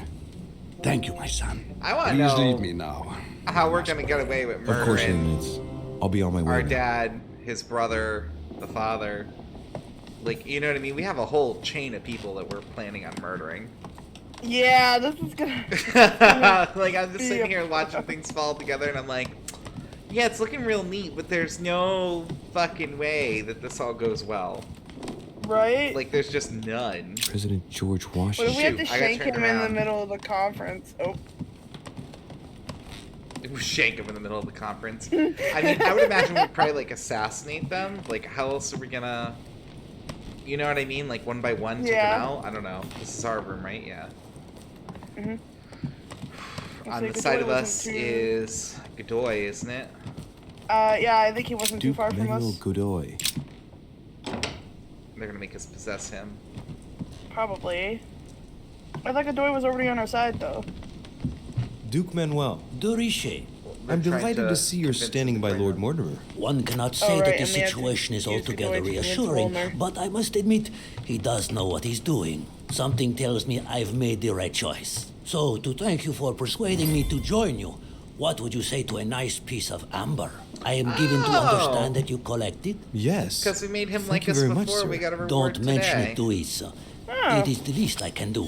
Speaker 5: thank you, my son.
Speaker 1: I want to
Speaker 5: Please
Speaker 1: know
Speaker 5: leave me now.
Speaker 1: how we're gonna get away with
Speaker 7: Of course, Your
Speaker 1: murdering
Speaker 7: Eminence. I'll be on my way
Speaker 1: our
Speaker 7: now.
Speaker 1: dad, his brother, the father. Like, you know what I mean? We have a whole chain of people that we're planning on murdering.
Speaker 2: Yeah, this is gonna.
Speaker 1: Like, I'm just sitting here watching things fall together, and I'm like, yeah, it's looking real neat, but there's no fucking way that this all goes well.
Speaker 2: Right?
Speaker 1: Like, there's just none.
Speaker 7: President George
Speaker 2: What
Speaker 7: Washington.
Speaker 2: if we have to
Speaker 1: Shoot, I got
Speaker 2: shank
Speaker 1: turned
Speaker 2: him in the
Speaker 1: around.
Speaker 2: middle of the conference? Oh.
Speaker 1: We shank them in the middle of the conference. I mean, I would imagine we'd probably, like, assassinate them. Like, how else are we gonna... You know what I mean? Like, one by one, take
Speaker 2: Yeah.
Speaker 1: them out? I don't know. This is our room, right? Yeah.
Speaker 2: Mhm.
Speaker 1: On
Speaker 2: Looks
Speaker 1: the
Speaker 2: like
Speaker 1: side
Speaker 2: Godoy
Speaker 1: of us
Speaker 2: wasn't too-
Speaker 1: is Godoy, isn't it?
Speaker 2: Yeah, I think he wasn't too
Speaker 7: Duke
Speaker 2: far from
Speaker 7: Manuel
Speaker 2: us.
Speaker 7: Godoy.
Speaker 1: They're gonna make us possess him.
Speaker 2: Probably. I thought Godoy was already on our side, though.
Speaker 7: Duke Manuel.
Speaker 13: De Richet.
Speaker 7: I'm delighted to see you're standing by Lord Mortimer.
Speaker 13: One cannot say that the situation is altogether reassuring, but I must admit, he does know what he's doing. Something tells me I've made the right choice. So, to thank you for persuading me to join you, what would you say to a nice piece of amber? I am given to understand that you collect it?
Speaker 7: Yes.
Speaker 1: Because we made him like us before, we got a reward
Speaker 13: Don't
Speaker 1: today.
Speaker 13: mention it to Issa. It is the least I can do.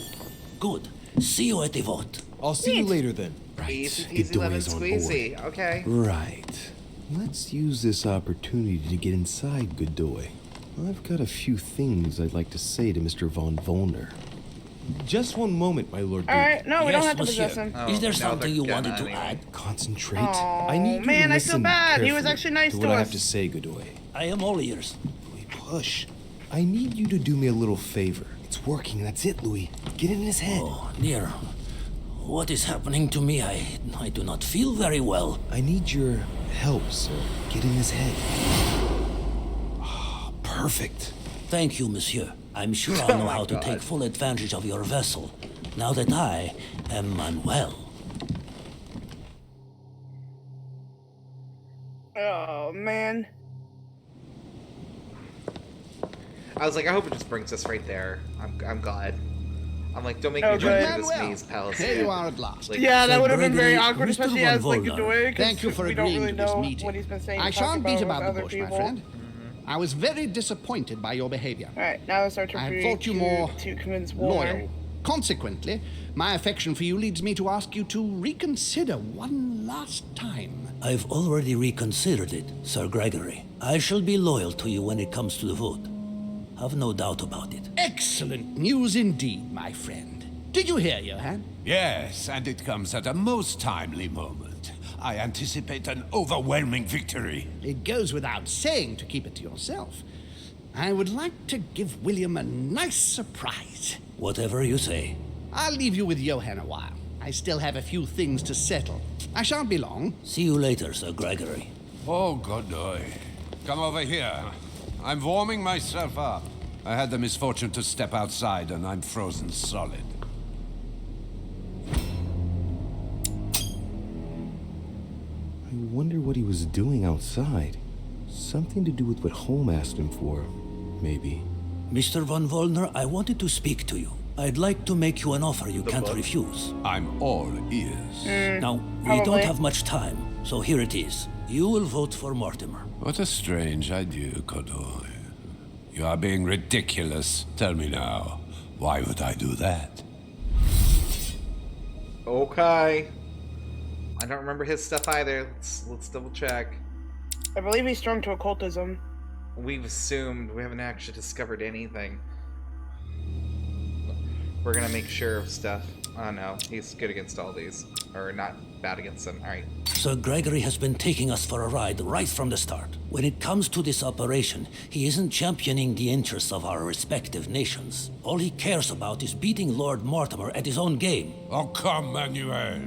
Speaker 13: Good. See you at the vote.
Speaker 7: I'll see you later then.
Speaker 1: Easy peasy lemon squeezy. Okay.
Speaker 12: Right. Let's use this opportunity to get inside, Godoy. I've got a few things I'd like to say to Mr. von Volner.
Speaker 7: Just one moment, my Lord Duke.
Speaker 2: Alright, no, we don't have to
Speaker 13: monsieur.
Speaker 2: possess him.
Speaker 13: Is there something you wanted to add?
Speaker 12: Concentrate.
Speaker 2: Oh,
Speaker 7: I need you
Speaker 2: man,
Speaker 7: to
Speaker 2: I feel
Speaker 7: listen
Speaker 2: bad. He was
Speaker 7: carefully
Speaker 2: actually nice
Speaker 7: to
Speaker 2: to
Speaker 7: what I
Speaker 2: us.
Speaker 7: have to say, Godoy.
Speaker 13: I am all ears.
Speaker 12: Louis, push. I need you to do me a little favor. It's working, that's it, Louis. Get in his head.
Speaker 13: Oh, dear. What is happening to me? I do not feel very well.
Speaker 12: I need your help, sir. Get in his head. Oh, perfect.
Speaker 13: Thank you, monsieur. I'm sure I'll know how to take full advantage of your vessel, now that I am Manuel.
Speaker 2: Oh, man.
Speaker 1: I was like, I hope it just brings us right there. I'm glad. I'm like, don't make me
Speaker 2: Okay.
Speaker 1: drive through this maze palace.
Speaker 5: Here you are at last.
Speaker 1: Like,
Speaker 2: Yeah, that
Speaker 13: So
Speaker 2: would have been very
Speaker 13: Gregory,
Speaker 2: awkward,
Speaker 13: Mr.
Speaker 2: especially
Speaker 13: von
Speaker 2: as like
Speaker 13: Volner.
Speaker 2: Godoy.
Speaker 5: Thank you for
Speaker 2: we don't
Speaker 5: agreeing
Speaker 2: really
Speaker 5: to this
Speaker 2: know
Speaker 5: meeting.
Speaker 2: what he's been saying.
Speaker 5: I
Speaker 2: to talk
Speaker 5: shan't beat
Speaker 2: with
Speaker 5: about the
Speaker 2: other
Speaker 5: bush, my
Speaker 2: people.
Speaker 5: friend. I was very disappointed by your behavior.
Speaker 2: Alright, now it's our turn
Speaker 5: I
Speaker 2: for
Speaker 5: thought you more
Speaker 2: to convince Warner.
Speaker 5: loyal. Consequently, my affection for you leads me to ask you to reconsider one last time.
Speaker 13: I've already reconsidered it, Sir Gregory. I shall be loyal to you when it comes to the vote. Have no doubt about it.
Speaker 5: Excellent news indeed, my friend. Did you hear, Johann?
Speaker 14: Yes, and it comes at a most timely moment. I anticipate an overwhelming victory.
Speaker 5: It goes without saying to keep it to yourself. I would like to give William a nice surprise.
Speaker 13: Whatever you say.
Speaker 5: I'll leave you with Johann a while. I still have a few things to settle. I shan't be long.
Speaker 13: See you later, Sir Gregory.
Speaker 14: Oh, Godoy. Come over here. I'm warming myself up. I had the misfortune to step outside and I'm frozen solid.
Speaker 12: I wonder what he was doing outside. Something to do with what Holm asked him for, maybe.
Speaker 13: Mr. von Volner, I wanted to speak to you. I'd like to make you an offer you can't refuse.
Speaker 14: I'm all ears.
Speaker 13: Now, we don't have much time, so here it is. You will vote for Mortimer.
Speaker 14: What a strange idea, Godoy. You are being ridiculous. Tell me now, why would I do that?
Speaker 1: Okay. I don't remember his stuff either. Let's double check.
Speaker 2: I believe he's strong to occultism.
Speaker 1: We've assumed. We haven't actually discovered anything. We're gonna make sure of stuff. Oh no, he's good against all these. Or not bad against them. Alright.
Speaker 13: Sir Gregory has been taking us for a ride right from the start. When it comes to this operation, he isn't championing the interests of our respective nations. All he cares about is beating Lord Mortimer at his own game.
Speaker 14: Oh, come, Manuel.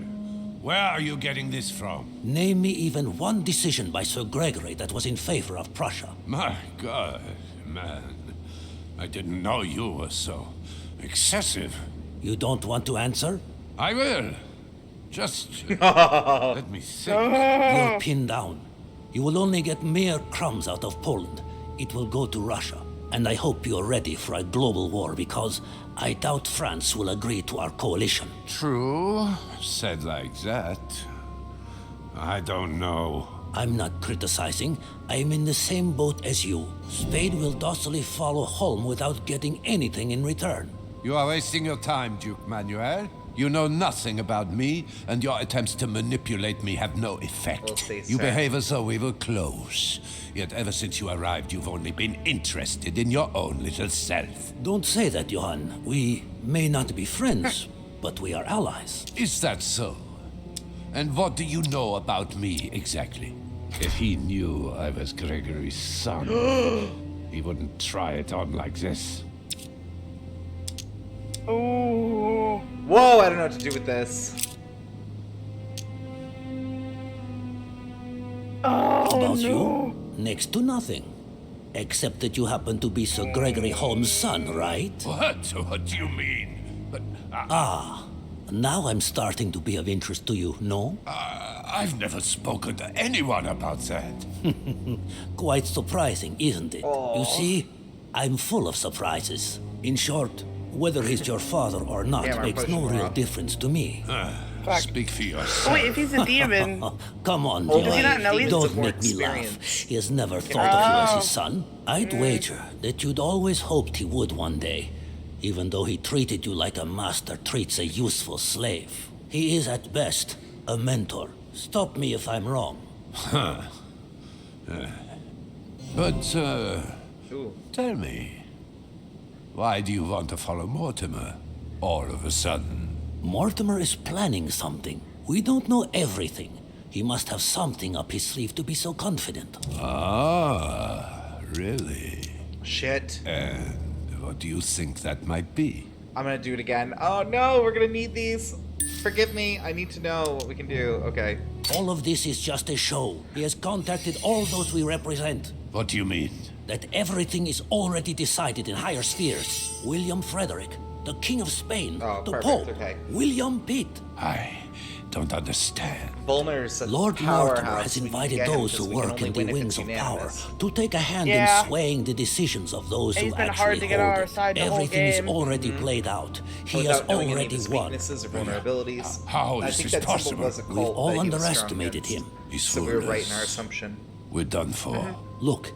Speaker 14: Where are you getting this from?
Speaker 13: Name me even one decision by Sir Gregory that was in favor of Prussia.
Speaker 14: My God, man. I didn't know you were so excessive.
Speaker 13: You don't want to answer?
Speaker 14: I will. Just let me think.
Speaker 13: You're pinned down. You will only get mere crumbs out of Poland. It will go to Russia. And I hope you're ready for a global war because I doubt France will agree to our coalition.
Speaker 14: True. Said like that. I don't know.
Speaker 13: I'm not criticizing. I'm in the same boat as you. Spain will docilely follow Holm without getting anything in return.
Speaker 14: You are wasting your time, Duke Manuel. You know nothing about me, and your attempts to manipulate me have no effect. You behave as though we were close. Yet ever since you arrived, you've only been interested in your own little self.
Speaker 13: Don't say that, Johann. We may not be friends, but we are allies.
Speaker 14: Is that so? And what do you know about me, exactly? If he knew I was Gregory's son, he wouldn't try it on like this.
Speaker 2: Ooh.
Speaker 1: Whoa, I don't know what to do with this.
Speaker 2: Oh,
Speaker 13: About
Speaker 2: no.
Speaker 13: you? Next to nothing. Except that you happen to be Sir Gregory Holmes' son, right?
Speaker 14: What? What do you mean? But,
Speaker 13: Now I'm starting to be of interest to you, no?
Speaker 14: I've never spoken to anyone about that.
Speaker 13: Quite surprising, isn't it? You see, I'm full of surprises. In short, whether he's your father or not makes no real difference to me.
Speaker 14: Speak for yourself.
Speaker 2: Wait, if he's a demon.
Speaker 13: Come on,
Speaker 2: Does he not know
Speaker 13: Joey.
Speaker 2: he's
Speaker 13: Don't make me laugh. He has never thought of you as his son. I'd wager that you'd always hoped he would one day, even though he treated you like a master treats a useful slave. He is at best a mentor. Stop me if I'm wrong.
Speaker 14: But, tell me, why do you want to follow Mortimer all of a sudden?
Speaker 13: Mortimer is planning something. We don't know everything. He must have something up his sleeve to be so confident.
Speaker 14: Ah, really?
Speaker 1: Shit.
Speaker 14: And what do you think that might be?
Speaker 1: I'm gonna do it again. Oh no, we're gonna need these. Forgive me, I need to know what we can do. Okay.
Speaker 13: All of this is just a show. He has contacted all those we represent.
Speaker 14: What do you mean?
Speaker 13: That everything is already decided in higher spheres. William Frederick, the King of Spain, the Pope, William Pitt.
Speaker 14: I don't understand.
Speaker 1: Volner's a
Speaker 13: Lord Mortimer has invited those who work in the wings of power to take a hand in swaying the decisions of those who actually hold it. Everything is already played out. He has already won.
Speaker 1: Or vulnerabilities.
Speaker 14: How is this possible?
Speaker 13: We've all underestimated him.
Speaker 1: So we were right in our assumption.
Speaker 14: We're done for.
Speaker 13: Look,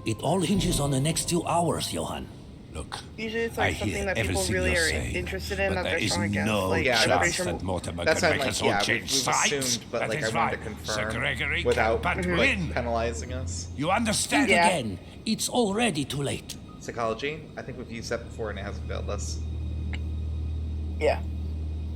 Speaker 13: it all hinges on the next few hours, Johann.
Speaker 14: Look,
Speaker 2: usually it's like something that people really are interested in, that they're strong against.
Speaker 14: No
Speaker 2: like,
Speaker 14: chance that Mortimer can make us all change sides.
Speaker 1: Assumed, but
Speaker 14: That
Speaker 1: like
Speaker 14: is
Speaker 1: I wanted to
Speaker 14: right.
Speaker 1: confirm
Speaker 14: Sir Gregory
Speaker 1: without
Speaker 14: can't
Speaker 1: like,
Speaker 14: win.
Speaker 1: penalizing us.
Speaker 14: You understand?
Speaker 13: Again, it's already too late.
Speaker 1: Psychology. I think we've used that before and it hasn't failed us.
Speaker 2: Yeah.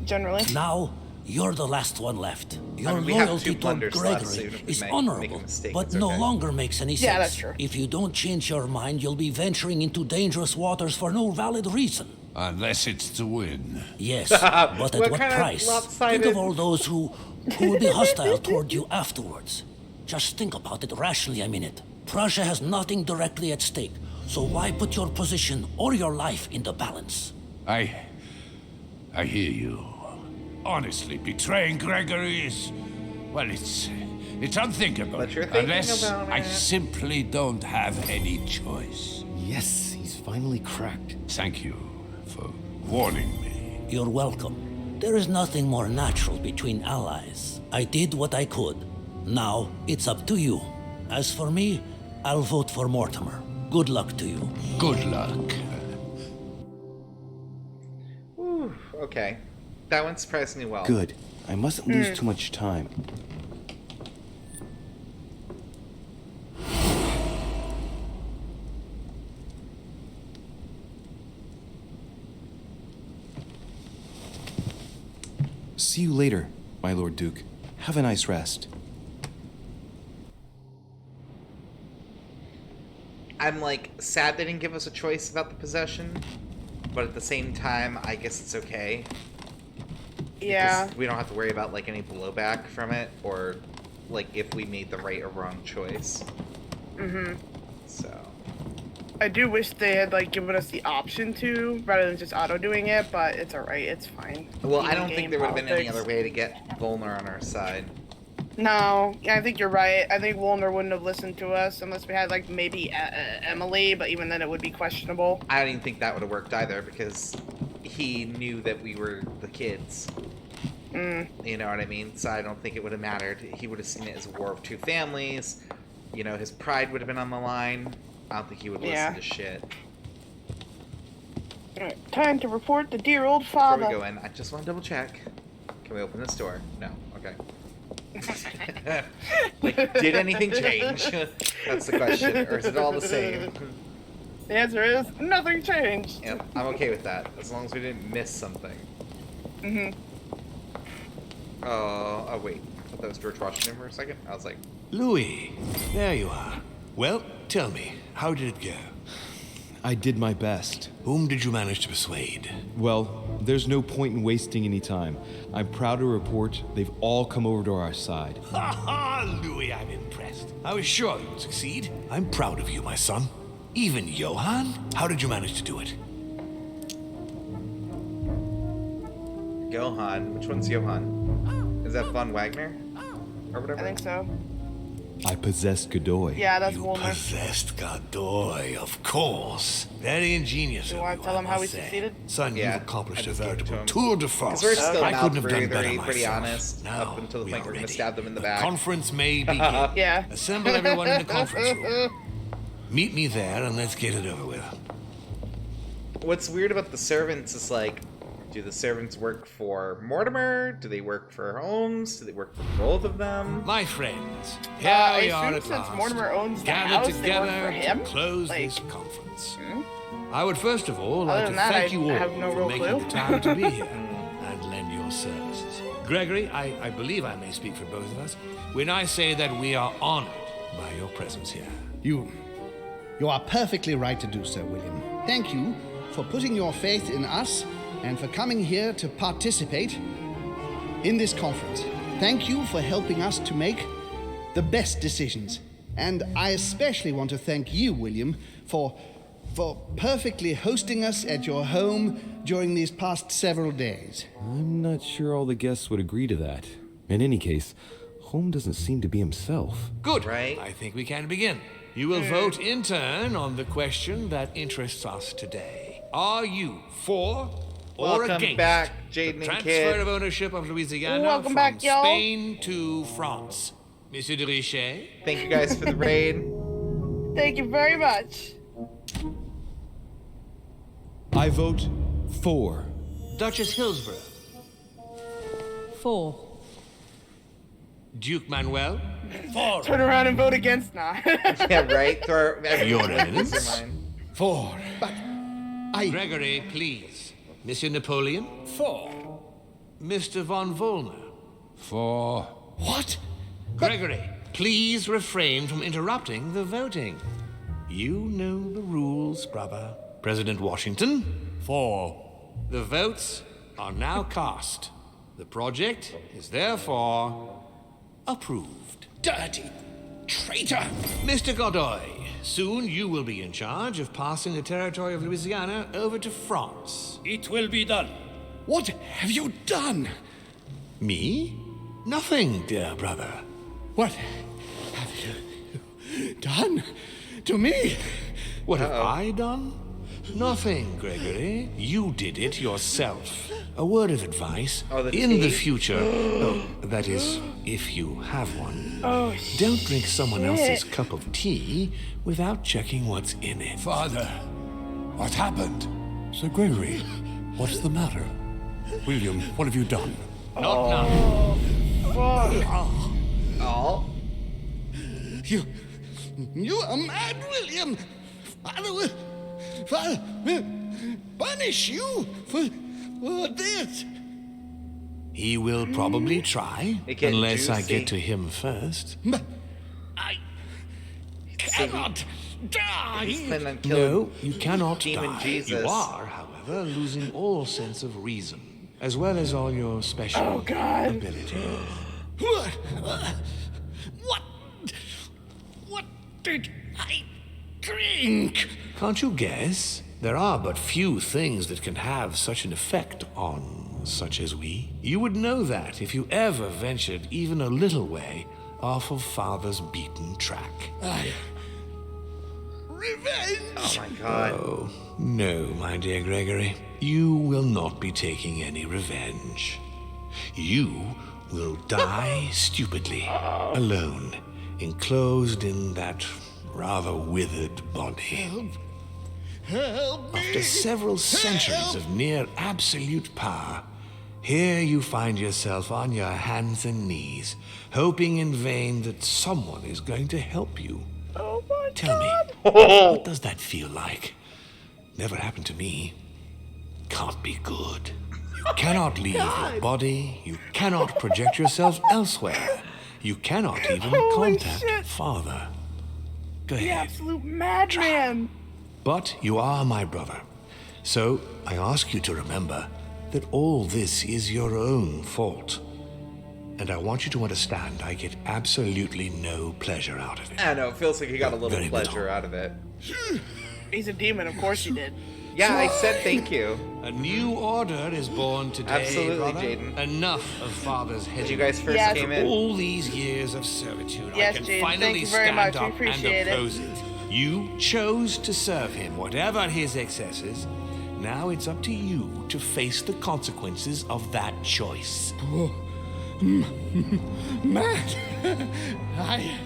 Speaker 2: Generally.
Speaker 13: Now, you're the last one left. Your
Speaker 1: I mean, we have
Speaker 13: loyalty
Speaker 1: two
Speaker 13: toward
Speaker 1: blunders
Speaker 13: Gregory
Speaker 1: left, so even if we
Speaker 13: is
Speaker 1: make a
Speaker 13: honorable,
Speaker 1: mistake,
Speaker 13: but
Speaker 1: it's
Speaker 13: no
Speaker 1: okay.
Speaker 13: longer makes any sense.
Speaker 2: Yeah, that's true.
Speaker 13: If you don't change your mind, you'll be venturing into dangerous waters for no valid reason.
Speaker 14: Unless it's to win.
Speaker 13: Yes, but at what price? Think of all those who will be hostile toward you afterwards. Just think about it rationally a minute. Prussia has nothing directly at stake, so why put your position or your life in the balance?
Speaker 14: I hear you. Honestly, betraying Gregory is... well, it's unthinkable.
Speaker 1: But you're thinking
Speaker 14: unless
Speaker 1: about
Speaker 14: I
Speaker 1: it.
Speaker 14: simply don't have any choice.
Speaker 12: Yes, he's finally cracked.
Speaker 14: Thank you for warning me.
Speaker 13: You're welcome. There is nothing more natural between allies. I did what I could. Now, it's up to you. As for me, I'll vote for Mortimer. Good luck to you.
Speaker 14: Good luck.
Speaker 1: Whew, okay. That went surprisingly well.
Speaker 12: Good. I mustn't lose too much time. See you later, my Lord Duke. Have a nice rest.
Speaker 1: I'm like sad they didn't give us a choice about the possession, but at the same time, I guess it's okay.
Speaker 2: Yeah.
Speaker 1: Because we don't have to worry about like any blowback from it, or like if we made the right or wrong choice. So.
Speaker 2: I do wish they had like given us the option to, rather than just auto doing it, but it's alright, it's fine.
Speaker 1: Well, I
Speaker 2: Even
Speaker 1: don't think
Speaker 2: game
Speaker 1: there would have been any
Speaker 2: politics.
Speaker 1: other way to get Volner on our side.
Speaker 2: No, yeah, I think you're right. I think Wolner wouldn't have listened to us unless we had like maybe Emily, but even then it would be questionable.
Speaker 1: I don't even think that would have worked either because he knew that we were the kids. You know what I mean? So I don't think it would have mattered. He would have seen it as a war of two families. You know, his pride would have been on the line. I don't think he would listen to shit.
Speaker 2: Alright, time to report the dear old father.
Speaker 1: Before we go in, I just want to double check. Can we open this door? No. Okay. Like, did anything change? That's the question. Or is it all the same?
Speaker 2: The answer is nothing changed.
Speaker 1: Yep, I'm okay with that. As long as we didn't miss something. Oh, wait. I thought that was George Washington for a second. I was like...
Speaker 6: Louis, there you are. Well, tell me, how did it go?
Speaker 7: I did my best.
Speaker 6: Whom did you manage to persuade?
Speaker 7: Well, there's no point in wasting any time. I'm proud to report they've all come over to our side.
Speaker 6: Ha ha, Louis, I'm impressed. I was sure you'd succeed. I'm proud of you, my son. Even Johann? How did you manage to do it?
Speaker 1: Go Johann. Which one's Johann? Is that von Wagner? Or whatever?
Speaker 2: I think so.
Speaker 12: I possess Godoy.
Speaker 2: Yeah, that's Wolmer.
Speaker 6: Possessed Godoy, of course. Very ingenious.
Speaker 2: Do you want to tell him how we succeeded?
Speaker 6: Son,
Speaker 1: Yeah,
Speaker 6: you've accomplished
Speaker 1: I
Speaker 6: a
Speaker 1: just gave it to
Speaker 6: veritable
Speaker 1: him.
Speaker 6: tour de force.
Speaker 1: Because we're still
Speaker 6: I couldn't have done better
Speaker 1: pretty
Speaker 6: myself.
Speaker 1: honest
Speaker 6: Now,
Speaker 1: up until the
Speaker 6: we
Speaker 1: point
Speaker 6: are
Speaker 1: we're going to
Speaker 6: ready.
Speaker 1: stab them in the
Speaker 6: The
Speaker 1: back.
Speaker 6: conference may begin.
Speaker 2: Yeah.
Speaker 6: Assemble everyone in the conference room. Meet me there and let's get it over with.
Speaker 1: What's weird about the servants is like, do the servants work for Mortimer? Do they work for Holmes? Do they work for both of them?
Speaker 6: My friends, here
Speaker 2: I
Speaker 6: we are
Speaker 2: assume
Speaker 6: at
Speaker 2: since
Speaker 6: last,
Speaker 2: Mortimer owns the
Speaker 6: gathered
Speaker 2: house, they
Speaker 6: together
Speaker 2: work for him?
Speaker 6: to close
Speaker 2: Like,
Speaker 6: this conference. I would first of all
Speaker 2: Other
Speaker 6: like
Speaker 2: than
Speaker 6: to
Speaker 2: that,
Speaker 6: thank
Speaker 2: I
Speaker 6: you all
Speaker 2: have no
Speaker 6: for
Speaker 2: real
Speaker 6: making
Speaker 2: clue.
Speaker 6: the time to be here and lend your services. Gregory, I believe I may speak for both of us when I say that we are honored by your presence here.
Speaker 5: You are perfectly right to do so, William. Thank you for putting your faith in us and for coming here to participate in this conference. Thank you for helping us to make the best decisions. And I especially want to thank you, William, for perfectly hosting us at your home during these past several days.
Speaker 12: I'm not sure all the guests would agree to that. In any case, Holmes doesn't seem to be himself.
Speaker 6: Good. Right. I think we can begin. You will vote in turn on the question that interests us today. Are you for or
Speaker 1: Welcome
Speaker 6: against
Speaker 1: back,
Speaker 6: the
Speaker 1: Jaden and
Speaker 6: transfer
Speaker 1: Kid.
Speaker 6: of ownership of Louisiana
Speaker 2: Welcome
Speaker 6: from
Speaker 2: back, y'all.
Speaker 6: Spain to France? Monsieur de Richet?
Speaker 1: Thank you guys for the raid.
Speaker 2: Thank you very much.
Speaker 3: I vote for.
Speaker 6: Duchess Hillsborough?
Speaker 9: 4.
Speaker 6: Duke Manuel?
Speaker 2: Turn around and vote against now.
Speaker 1: Yeah, right? Throw
Speaker 6: Your
Speaker 1: Eminence.
Speaker 6: Eminence?
Speaker 3: 4.
Speaker 6: Gregory, please. Monsieur Napoleon?
Speaker 10: 4.
Speaker 6: Mr. von Vollner?
Speaker 14: 4.
Speaker 3: What?
Speaker 6: Gregory, please refrain from interrupting the voting. You know the rules, brother. President Washington?
Speaker 14: 4.
Speaker 6: The votes are now cast. The project is therefore approved.
Speaker 10: Dirty traitor!
Speaker 6: Mr. Godoy, soon you will be in charge of passing the territory of Louisiana over to France.
Speaker 10: It will be done.
Speaker 5: What have you done?
Speaker 6: Me? Nothing, dear brother.
Speaker 5: What have you done to me?
Speaker 6: What have I done? Nothing, Gregory. You did it yourself. A word of advice. In the future, that is, if you have one, don't drink someone else's cup of tea without checking what's in it.
Speaker 14: Father, what happened? Sir Gregory, what's the matter? William, what have you done?
Speaker 6: Not now.
Speaker 1: Oh.
Speaker 5: You are mad, William. Father will punish you for this.
Speaker 6: He will probably try,
Speaker 1: It gets
Speaker 6: unless I
Speaker 1: juicy.
Speaker 6: get to him first.
Speaker 5: I cannot die.
Speaker 1: He's planning on killing
Speaker 6: No, you cannot
Speaker 1: Demon
Speaker 6: die.
Speaker 1: Jesus.
Speaker 6: You are, however, losing all sense of reason, as well as all your special abilities.
Speaker 5: What did I drink?
Speaker 6: Can't you guess? There are but few things that can have such an effect on such as we. You would know that if you ever ventured even a little way off of Father's beaten track.
Speaker 5: Revenge!
Speaker 1: Oh my god.
Speaker 6: Oh, no, my dear Gregory. You will not be taking any revenge. You will die stupidly, alone, enclosed in that rather withered body.
Speaker 5: Help me!
Speaker 6: After several centuries of near absolute power, here you find yourself on your hands and knees, hoping in vain that someone is going to help you.
Speaker 2: Oh my
Speaker 6: Tell me,
Speaker 2: God.
Speaker 6: what does that feel like? Never happened to me. Can't be good. You cannot leave your body. You cannot project yourself elsewhere. You cannot even
Speaker 2: Holy
Speaker 6: contact
Speaker 2: shit.
Speaker 6: Father. Go
Speaker 2: The
Speaker 6: ahead.
Speaker 2: absolute madman.
Speaker 6: But you are my brother. So I ask you to remember that all this is your own fault. And I want you to understand I get absolutely no pleasure out of it.
Speaker 1: I know, it feels like he got a little
Speaker 6: Very
Speaker 1: pleasure
Speaker 6: little.
Speaker 1: out of it.
Speaker 2: He's a demon, of course he did.
Speaker 1: Yeah, I said thank you.
Speaker 6: A new order is born today,
Speaker 1: Absolutely,
Speaker 6: brother.
Speaker 1: Jaden.
Speaker 6: Enough of father's head.
Speaker 1: When you guys first came in.
Speaker 6: All these years of servitude,
Speaker 2: Yes,
Speaker 6: I can
Speaker 2: Jaden,
Speaker 6: finally
Speaker 2: thank you very
Speaker 6: stand
Speaker 2: much. We
Speaker 6: up and
Speaker 2: appreciate it.
Speaker 6: oppose it. You chose to serve him, whatever his excesses. Now it's up to you to face the consequences of that choice.
Speaker 5: Matt, I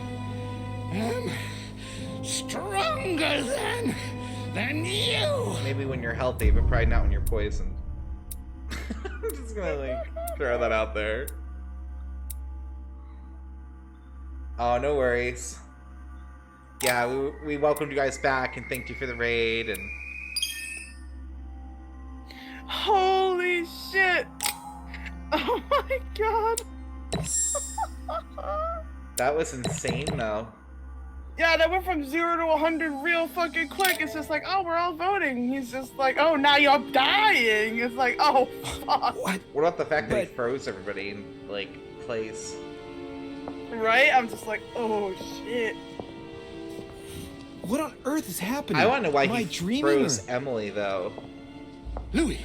Speaker 5: am stronger than you.
Speaker 1: Maybe when you're healthy, but probably not when you're poisoned. I'm just gonna like throw that out there. Oh, no worries. Yeah, we welcomed you guys back and thanked you for the raid and.
Speaker 2: Holy shit! Oh my god!
Speaker 1: That was insane, though.
Speaker 2: Yeah, that went from 0 to 100 real fucking quick. It's just like, oh, we're all voting. He's just like, oh, now you're dying. It's like, oh, fuck.
Speaker 1: What about the fact that he froze everybody in, like, place?
Speaker 2: Right? I'm just like, oh, shit.
Speaker 7: What on earth is happening?
Speaker 1: I want to know why
Speaker 7: Am I
Speaker 1: he
Speaker 7: dreaming
Speaker 1: froze Emily, though.
Speaker 5: Louis,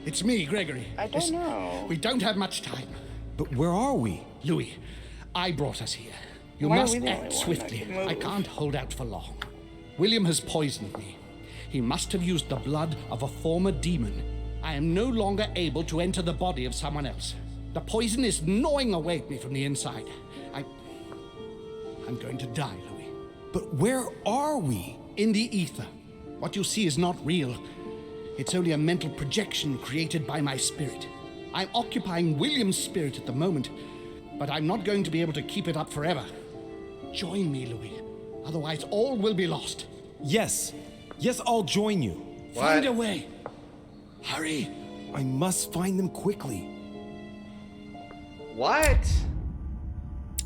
Speaker 5: it's me, Gregory.
Speaker 2: I don't know.
Speaker 5: We don't have much time.
Speaker 7: But where are we?
Speaker 5: Louis, I brought us here. You
Speaker 2: Why are
Speaker 5: must
Speaker 2: we the only
Speaker 5: act
Speaker 2: one that
Speaker 5: swiftly.
Speaker 2: can move?
Speaker 5: I can't hold out for long. William has poisoned me. He must have used the blood of a former demon. I am no longer able to enter the body of someone else. The poison is gnawing away at me from the inside. I'm going to die, Louis.
Speaker 7: But where are we?
Speaker 5: In the ether. What you see is not real. It's only a mental projection created by my spirit. I'm occupying William's spirit at the moment, but I'm not going to be able to keep it up forever. Join me, Louis. Otherwise, all will be lost.
Speaker 7: Yes. Yes, I'll join you.
Speaker 5: Find a way. Hurry.
Speaker 7: I must find them quickly.
Speaker 1: What?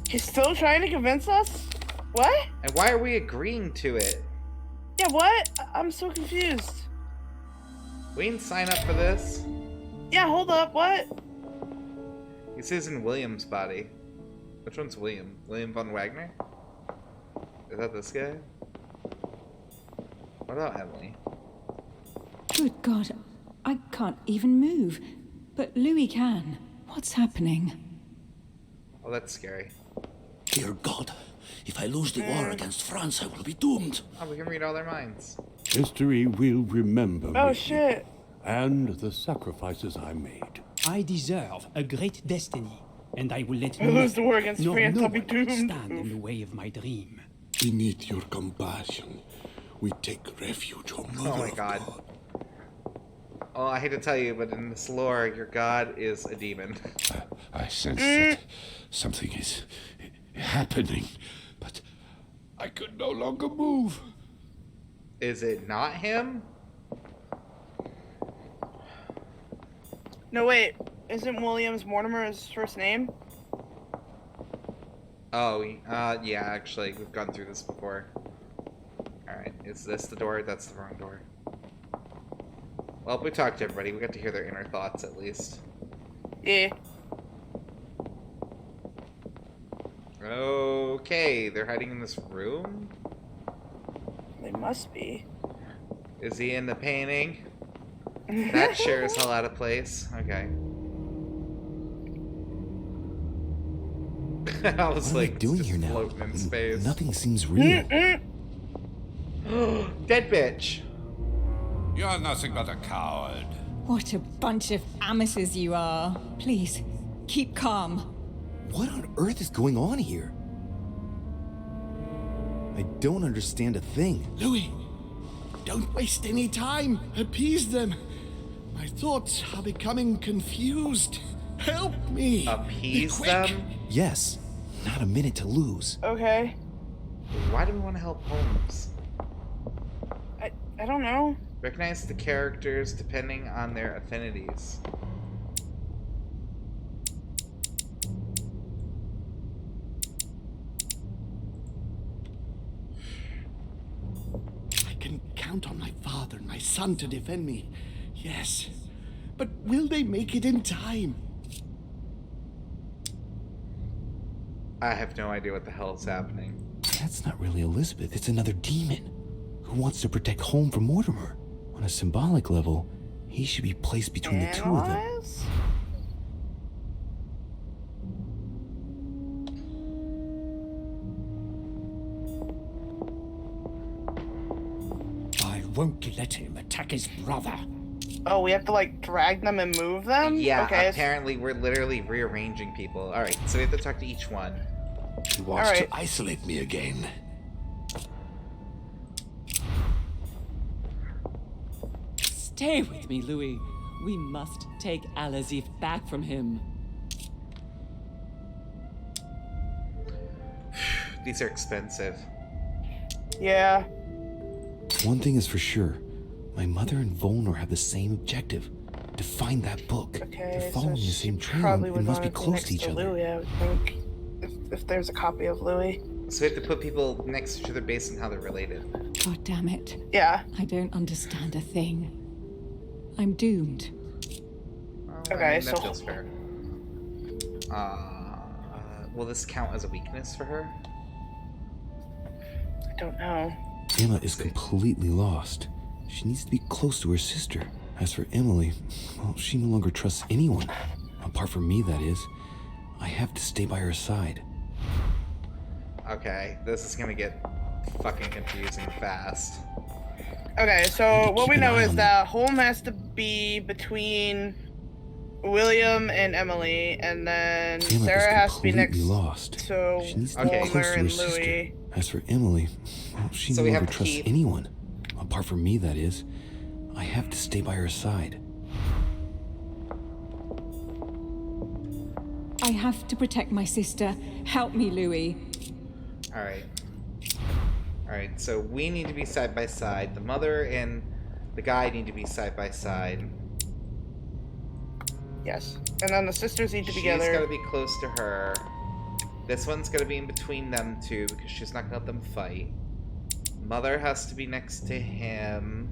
Speaker 2: He's still trying to convince us? What?
Speaker 1: And why are we agreeing to it?
Speaker 2: Yeah, what? I'm so confused.
Speaker 1: We didn't sign up for this.
Speaker 2: Yeah, hold up, what?
Speaker 1: This is in William's body. Which one's William? William von Wagner? Is that this guy? What about Emily?
Speaker 9: Good God, I can't even move. But Louis can. What's happening?
Speaker 1: Oh, that's scary.
Speaker 13: Dear God, if I lose the war against France, I will be doomed.
Speaker 1: Oh, we can read all their minds.
Speaker 11: History will remember
Speaker 2: Oh,
Speaker 11: me
Speaker 2: shit.
Speaker 11: and the sacrifices I made.
Speaker 10: I deserve a great destiny, and I will let
Speaker 2: I lose the war against
Speaker 10: no
Speaker 2: France, I'll be
Speaker 10: one
Speaker 2: doomed.
Speaker 10: stand in the way of my dream.
Speaker 11: Beneath your compassion, we take refuge, O Mother
Speaker 1: Oh my
Speaker 11: of
Speaker 1: God. Oh, I hate to tell you, but in this lore, your god is a demon.
Speaker 11: I sense that something is happening, but I could no longer move.
Speaker 1: Is it not him?
Speaker 2: No, wait. Isn't Williams Mortimer his first name?
Speaker 1: Oh, yeah, actually, we've gone through this before. Alright, is this the door? That's the wrong door. Well, we talked to everybody. We got to hear their inner thoughts, at least.
Speaker 2: Yeah.
Speaker 1: Okay, they're hiding in this room?
Speaker 2: They must be.
Speaker 1: Is he in the painting? That sure is hell out of place. Okay. I was
Speaker 7: What
Speaker 1: like,
Speaker 7: am I doing
Speaker 1: just
Speaker 7: here now?
Speaker 1: floating in space.
Speaker 7: Nothing seems real.
Speaker 1: Dead bitch.
Speaker 14: You're nothing but a coward.
Speaker 9: What a bunch of amateurs you are. Please, keep calm.
Speaker 7: What on earth is going on here? I don't understand a thing.
Speaker 5: Louis, don't waste any time. Appease them. My thoughts are becoming confused. Help me.
Speaker 1: Appease
Speaker 5: Be quick.
Speaker 1: them?
Speaker 7: Yes. Not a minute to lose.
Speaker 2: Okay.
Speaker 1: Why do we want to help Holmes?
Speaker 2: I don't know.
Speaker 1: Recognize the characters depending on their affinities.
Speaker 5: I can count on my father and my son to defend me. Yes. But will they make it in time?
Speaker 1: I have no idea what the hell is happening.
Speaker 7: That's not really Elizabeth. It's another demon who wants to protect home from Mortimer.
Speaker 12: On a symbolic level, he should be placed between the two of them.
Speaker 10: I won't let him attack his brother.
Speaker 2: Oh, we have to like drag them and move them?
Speaker 1: Yeah,
Speaker 2: okay,
Speaker 1: apparently we're literally rearranging people. Alright, so we have to talk to each one.
Speaker 14: He wants to isolate me again.
Speaker 8: Stay with me, Louis. We must take Al-Azif back from him.
Speaker 1: These are expensive.
Speaker 2: Yeah.
Speaker 12: One thing is for sure. My mother and Volnor have the same objective. To find that book.
Speaker 2: Okay,
Speaker 12: They're following the same trail and must be close to each other.
Speaker 2: Louis, I would think. If there's a copy of Louis.
Speaker 1: So we have to put people next to each other based on how they're related.
Speaker 9: God damn it.
Speaker 2: Yeah.
Speaker 9: I don't understand a thing. I'm doomed.
Speaker 2: Okay,
Speaker 1: that feels fair. Will this count as a weakness for her?
Speaker 2: I don't know.
Speaker 12: Emma is completely lost. She needs to be close to her sister. As for Emily, well, she no longer trusts anyone. Apart from me, that is. I have to stay by her side.
Speaker 1: Okay, this is gonna get fucking confusing fast.
Speaker 2: Okay, so what we know is that Holm has to be between William and Emily, and then
Speaker 12: Emma
Speaker 2: Sarah
Speaker 12: is
Speaker 2: has to be next
Speaker 12: lost.
Speaker 2: to
Speaker 12: She needs to be close
Speaker 2: Homer
Speaker 12: to her
Speaker 2: and
Speaker 12: sister.
Speaker 2: Louis.
Speaker 12: As for Emily, well, she
Speaker 1: So
Speaker 12: no
Speaker 1: we
Speaker 12: longer
Speaker 1: have to
Speaker 12: trusts
Speaker 1: keep-
Speaker 12: anyone. Apart from me, that is. I have to stay by her side.
Speaker 9: I have to protect my sister. Help me, Louis.
Speaker 1: Alright. Alright, so we need to be side by side. The mother and the guy need to be side by side.
Speaker 2: Yes. And then the sisters need to be together.
Speaker 1: She's gotta be close to her. This one's gotta be in between them two because she's not gonna let them fight. Mother has to be next to him.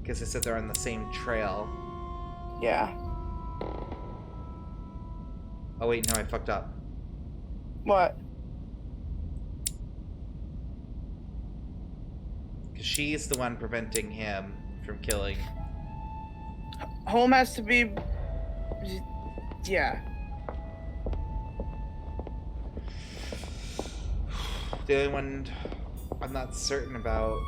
Speaker 1: Because they said they're on the same trail.
Speaker 2: Yeah.
Speaker 1: Oh wait, no, I fucked up.
Speaker 2: What?
Speaker 1: Because she's the one preventing him from killing.
Speaker 2: Holm has to be... Yeah.
Speaker 1: The only one I'm not certain about...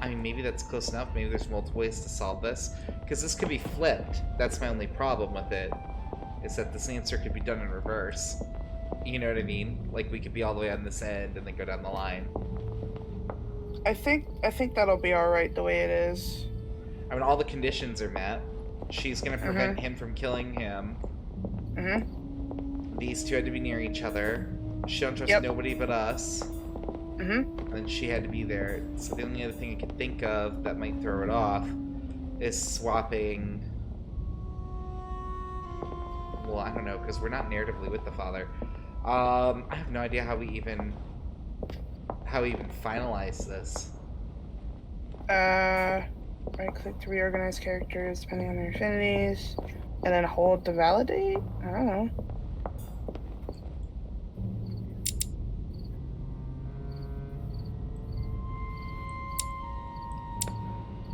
Speaker 1: I mean, maybe that's close enough. Maybe there's multiple ways to solve this. Because this could be flipped. That's my only problem with it. Is that this answer could be done in reverse. You know what I mean? Like, we could be all the way on this end and then go down the line.
Speaker 2: I think that'll be alright the way it is.
Speaker 1: I mean, all the conditions are met. She's gonna prevent him from killing him. These two had to be near each other. She don't trust nobody but us. And then she had to be there. So the only other thing I could think of that might throw it off is swapping... Well, I don't know, because we're not narratively with the father. I have no idea how we even finalize this.
Speaker 2: Right click to reorganize characters depending on their affinities, and then hold to validate? I don't know.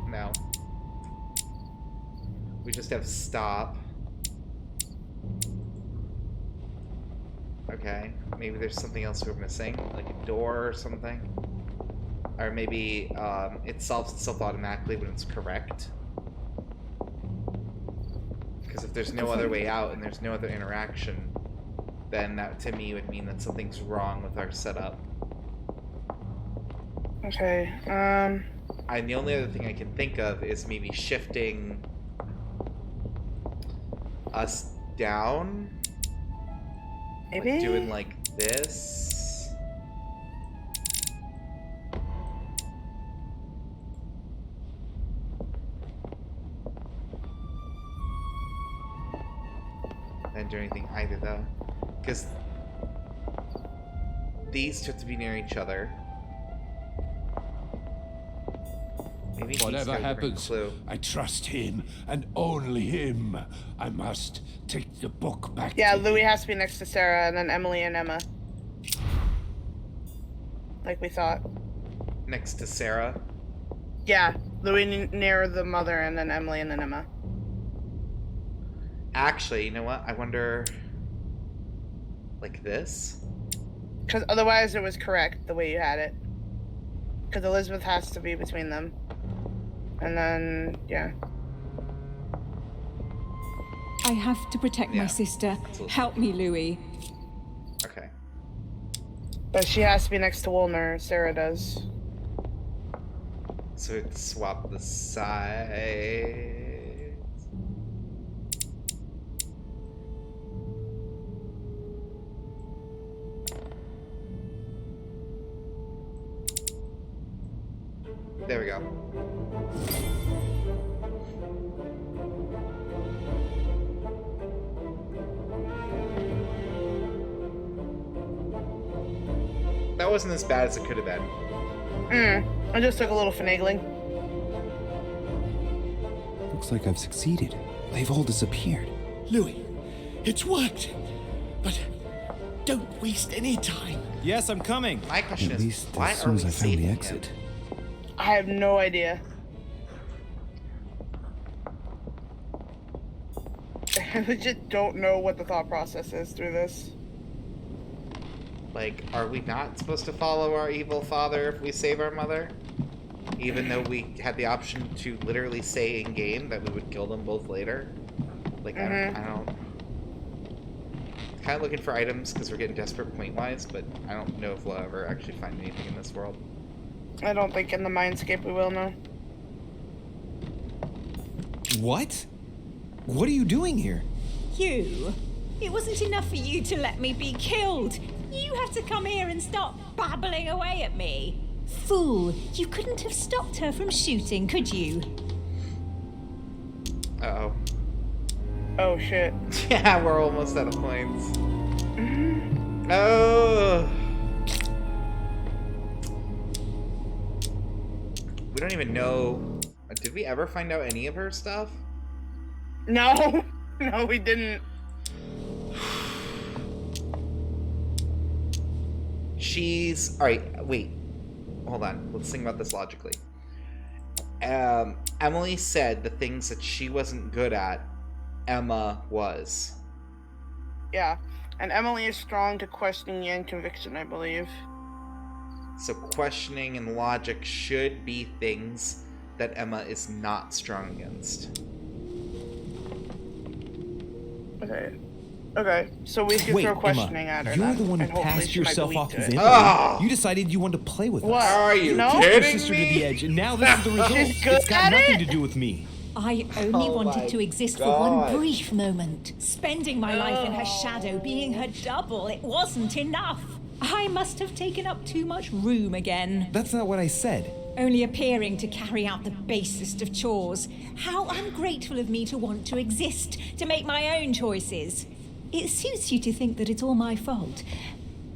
Speaker 1: No. We just have stop. Okay, maybe there's something else we're missing, like a door or something. Or maybe it solves itself automatically when it's correct. Because if there's no other way out and there's no other interaction, then that to me would mean that something's wrong with our setup.
Speaker 2: Okay,
Speaker 1: And the only other thing I can think of is maybe shifting us down.
Speaker 2: Maybe?
Speaker 1: Like doing like this. Didn't do anything either though. Because these two have to be near each other. Maybe he's
Speaker 11: Whatever
Speaker 1: got a different
Speaker 11: happens,
Speaker 1: clue.
Speaker 11: I trust him and only him. I must take the book back.
Speaker 2: yeah,
Speaker 11: to
Speaker 2: Louis
Speaker 11: him.
Speaker 2: has to be next to Sarah, and then Emily and Emma. like we thought.
Speaker 1: Next to Sarah.
Speaker 2: Yeah, Louis near the mother, and then Emily, and then Emma.
Speaker 1: Actually, you know what? I wonder... Like this?
Speaker 2: Because otherwise it was correct the way you had it. Because Elizabeth has to be between them. And then, yeah.
Speaker 9: I have to protect my sister. Help me, Louis.
Speaker 1: Okay.
Speaker 2: But she has to be next to Wolner, Sarah does.
Speaker 1: So we have to swap the sides. There we go. That wasn't as bad as it could have been.
Speaker 2: I just took a little finagling.
Speaker 12: Looks like I've succeeded. They've all disappeared.
Speaker 5: Louis, it's worked. But don't waste any time.
Speaker 3: Yes, I'm coming.
Speaker 1: My question
Speaker 12: At
Speaker 1: is,
Speaker 12: least
Speaker 1: why
Speaker 12: as
Speaker 1: are
Speaker 12: soon
Speaker 1: we
Speaker 12: as I found the
Speaker 1: saving
Speaker 12: exit.
Speaker 1: him?
Speaker 2: I have no idea. I legit don't know what the thought process is through this.
Speaker 1: Like, are we not supposed to follow our evil father if we save our mother? Even though we had the option to literally say in game that we would kill them both later? Like, I don't... Kind of looking for items because we're getting desperate point-wise, but I don't know if we'll ever actually find anything in this world.
Speaker 2: I don't think in the Mindscape we will, no.
Speaker 3: What? What are you doing here?
Speaker 15: You? It wasn't enough for you to let me be killed. You had to come here and start babbling away at me. Fool, you couldn't have stopped her from shooting, could you?
Speaker 1: Uh-oh.
Speaker 2: Oh, shit.
Speaker 1: Yeah, we're almost out of points. Oh! We don't even know... Did we ever find out any of her stuff?
Speaker 2: No. No, we didn't.
Speaker 1: She's... Alright, wait. Hold on. Let's think about this logically. Emily said the things that she wasn't good at, Emma was.
Speaker 2: Yeah. And Emily is strong to questioning and conviction, I believe.
Speaker 1: So questioning and logic should be things that Emma is not strong against.
Speaker 2: Okay. Okay, so we can throw questioning
Speaker 3: Emma,
Speaker 2: at her.
Speaker 3: you're
Speaker 2: then,
Speaker 3: the one who
Speaker 2: and hopefully
Speaker 3: passed
Speaker 2: she might
Speaker 3: yourself
Speaker 2: be weak
Speaker 3: off
Speaker 2: to
Speaker 3: as
Speaker 2: it.
Speaker 3: Emily. You decided you wanted to play with
Speaker 2: What?
Speaker 3: us.
Speaker 2: Are you
Speaker 3: Pushed
Speaker 2: kidding
Speaker 3: your sister
Speaker 2: me?
Speaker 3: to the edge, and now this is the result.
Speaker 2: She's good
Speaker 3: It's got
Speaker 2: at
Speaker 3: nothing
Speaker 2: it.
Speaker 3: to do with me.
Speaker 15: I only wanted to exist for one brief moment. Spending my life in her shadow, being her double, it wasn't enough. I must have taken up too much room again.
Speaker 3: That's not what I said.
Speaker 15: Only appearing to carry out the basest of chores. How ungrateful of me to want to exist, to make my own choices. It suits you to think that it's all my fault.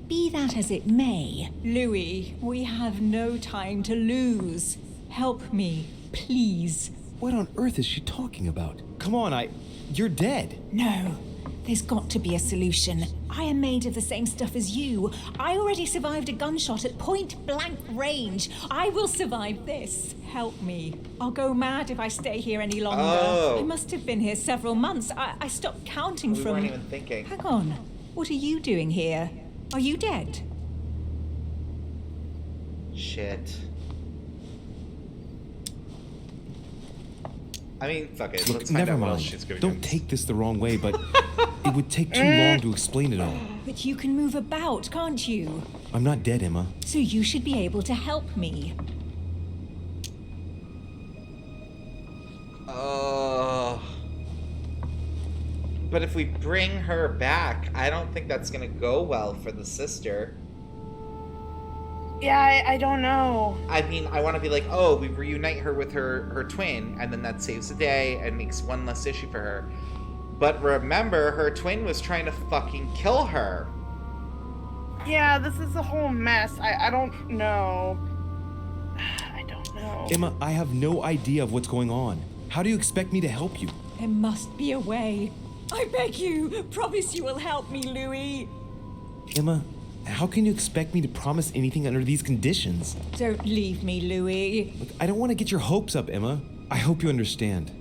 Speaker 15: Be that as it may. Louis, we have no time to lose. Help me, please.
Speaker 7: What on earth is she talking about?
Speaker 3: Come on, you're dead.
Speaker 15: No. There's got to be a solution. I am made of the same stuff as you. I already survived a gunshot at point-blank range. I will survive this. Help me. I'll go mad if I stay here any longer.
Speaker 1: Oh.
Speaker 15: I must have been here several months. I stopped counting
Speaker 1: We
Speaker 15: from...
Speaker 1: weren't even thinking.
Speaker 15: Hang on. What are you doing here? Are you dead?
Speaker 1: Shit. I mean, fuck it.
Speaker 7: Look,
Speaker 1: Let's find
Speaker 7: never
Speaker 1: out what
Speaker 7: mind.
Speaker 1: else she's going to
Speaker 7: Don't take this the wrong way, but it would take too long to explain it all.
Speaker 15: But you can move about, can't you?
Speaker 7: I'm not dead, Emma.
Speaker 15: So you should be able to help me.
Speaker 1: But if we bring her back, I don't think that's going to go well for the sister.
Speaker 2: Yeah, I don't know.
Speaker 1: I mean, I want to be like, oh, we reunite her with her twin, and then that saves the day and makes one less issue for her. But remember, her twin was trying to fucking kill her.
Speaker 2: Yeah, this is a whole mess. I don't know. I don't know.
Speaker 3: Emma, I have no idea of what's going on. How do you expect me to help you?
Speaker 15: There must be a way. I beg you, promise you will help me, Louis.
Speaker 7: Emma, How can you expect me to promise anything under these conditions?
Speaker 15: Don't leave me, Louis.
Speaker 7: Look, I don't want to get your hopes up, Emma. I hope you understand.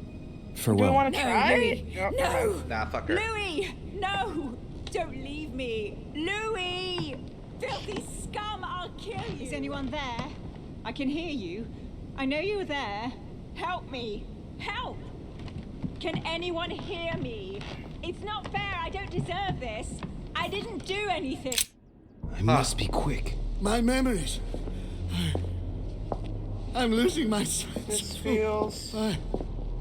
Speaker 7: Farewell.
Speaker 2: Do you want to try?
Speaker 15: Louis. No!
Speaker 1: Nah, fuck her.
Speaker 15: Louis! No! Don't leave me! Louis! Filthy scum, I'll kill you! Is anyone there? I can hear you. I know you're there. Help me! Help! Can anyone hear me? It's not fair. I don't deserve this. I didn't do anything.
Speaker 12: I must be quick.
Speaker 5: My memories. I'm losing my sense.
Speaker 2: This feels...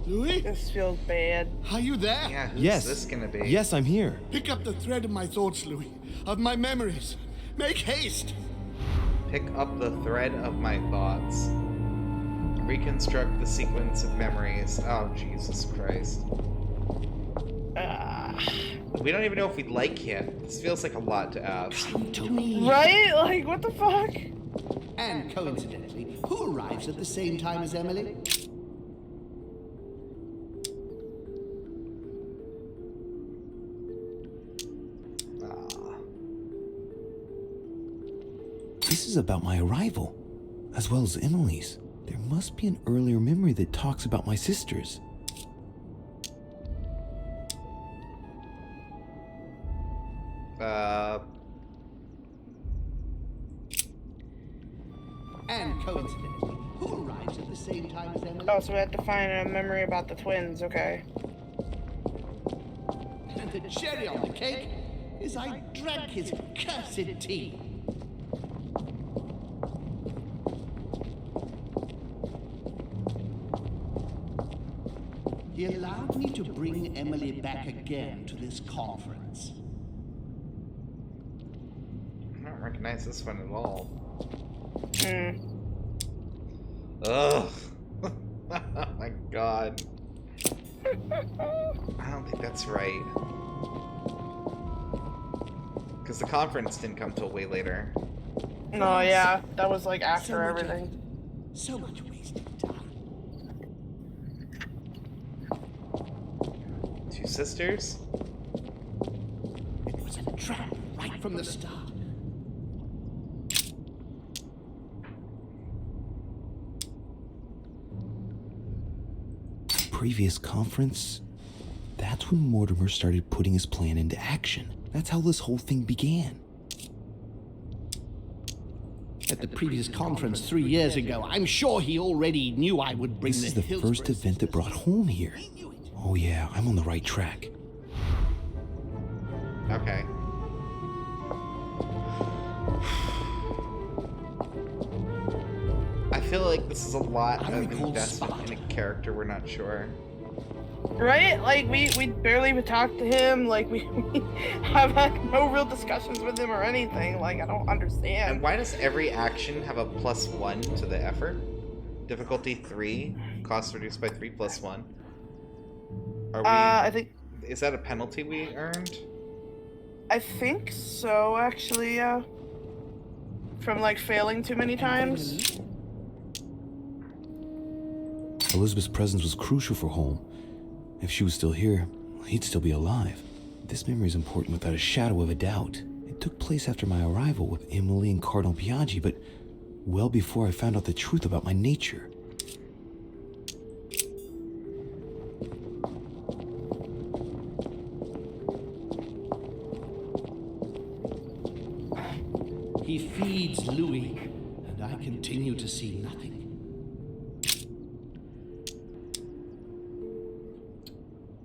Speaker 5: Louis?
Speaker 2: This feels bad.
Speaker 5: Are you there?
Speaker 1: Yeah, who's
Speaker 7: Yes.
Speaker 1: this gonna be?
Speaker 7: Yes, I'm here.
Speaker 5: Pick up the thread of my thoughts, Louis. Of my memories. Make haste.
Speaker 1: Pick up the thread of my thoughts. Reconstruct the sequence of memories. Oh, Jesus Christ. We don't even know if we'd like him. This feels like a lot to ask.
Speaker 5: Come to me.
Speaker 2: Right? Like, what the fuck?
Speaker 5: And coincidentally, who arrives at the same time as Emily?
Speaker 12: This is about my arrival, as well as Emily's. There must be an earlier memory that talks about my sisters.
Speaker 5: And coincidentally, who arrives at the same time as Emily?
Speaker 2: Oh, so we have to find a memory about the twins, okay.
Speaker 5: And the cherry on the cake is I drank his cursed tea. He allowed me to bring Emily back again to this conference.
Speaker 1: I don't recognize this one at all. Ugh. Oh my god. I don't think that's right. Because the conference didn't come till way later.
Speaker 2: No, yeah. That was like after everything.
Speaker 5: So much wasted time.
Speaker 1: Two sisters?
Speaker 5: It was a trap right from the start.
Speaker 12: Previous conference, that's when Mortimer started putting his plan into action. That's how this whole thing began.
Speaker 5: At the previous conference 3 years ago, I'm sure he already knew I would bring
Speaker 12: This is the
Speaker 5: Hillsborough
Speaker 12: first event that brought home here. Oh yeah, I'm on the right track.
Speaker 1: Okay. I feel like this is a lot of investment in a character we're not sure.
Speaker 2: Right? Like, we barely even talked to him. Like, we have had no real discussions with him or anything. Like, I don't understand.
Speaker 1: And why does every action have a +1 to the effort? Difficulty 3, cost reduced by 3 + 1. Are we?
Speaker 2: I think.
Speaker 1: Is that a penalty we earned?
Speaker 2: I think so, actually, yeah. From, like, failing too many times.
Speaker 12: Elizabeth's presence was crucial for Holm. If she was still here, he'd still be alive. This memory is important without a shadow of a doubt. It took place after my arrival with Emily and Cardinal Biaggi, but well before I found out the truth about my nature.
Speaker 5: He feeds Louis, and I continue to see nothing.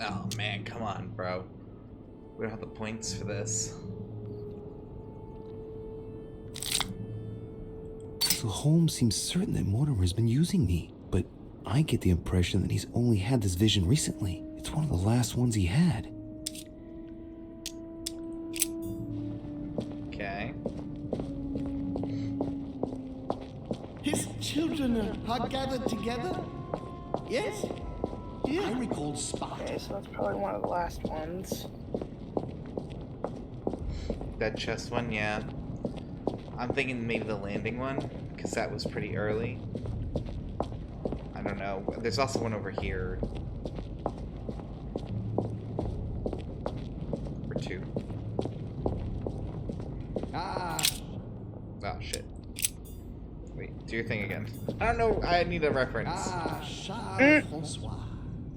Speaker 1: Oh man, come on, bro. We don't have the points for this.
Speaker 12: So Holmes seems certain that Mortimer's been using me, but I get the impression that he's only had this vision recently. It's one of the last ones he had.
Speaker 1: Okay.
Speaker 5: His children are gathered together? Yes? Yeah. I recall Sparta.
Speaker 2: Okay, so that's probably one of the last ones.
Speaker 1: That chest one, yeah. I'm thinking maybe the landing one, because that was pretty early. I don't know. There's also one over here. Or two.
Speaker 5: Ah.
Speaker 1: Oh, shit. Wait, do your thing again. I don't know, I need a reference.
Speaker 5: Ah, Charles Francois.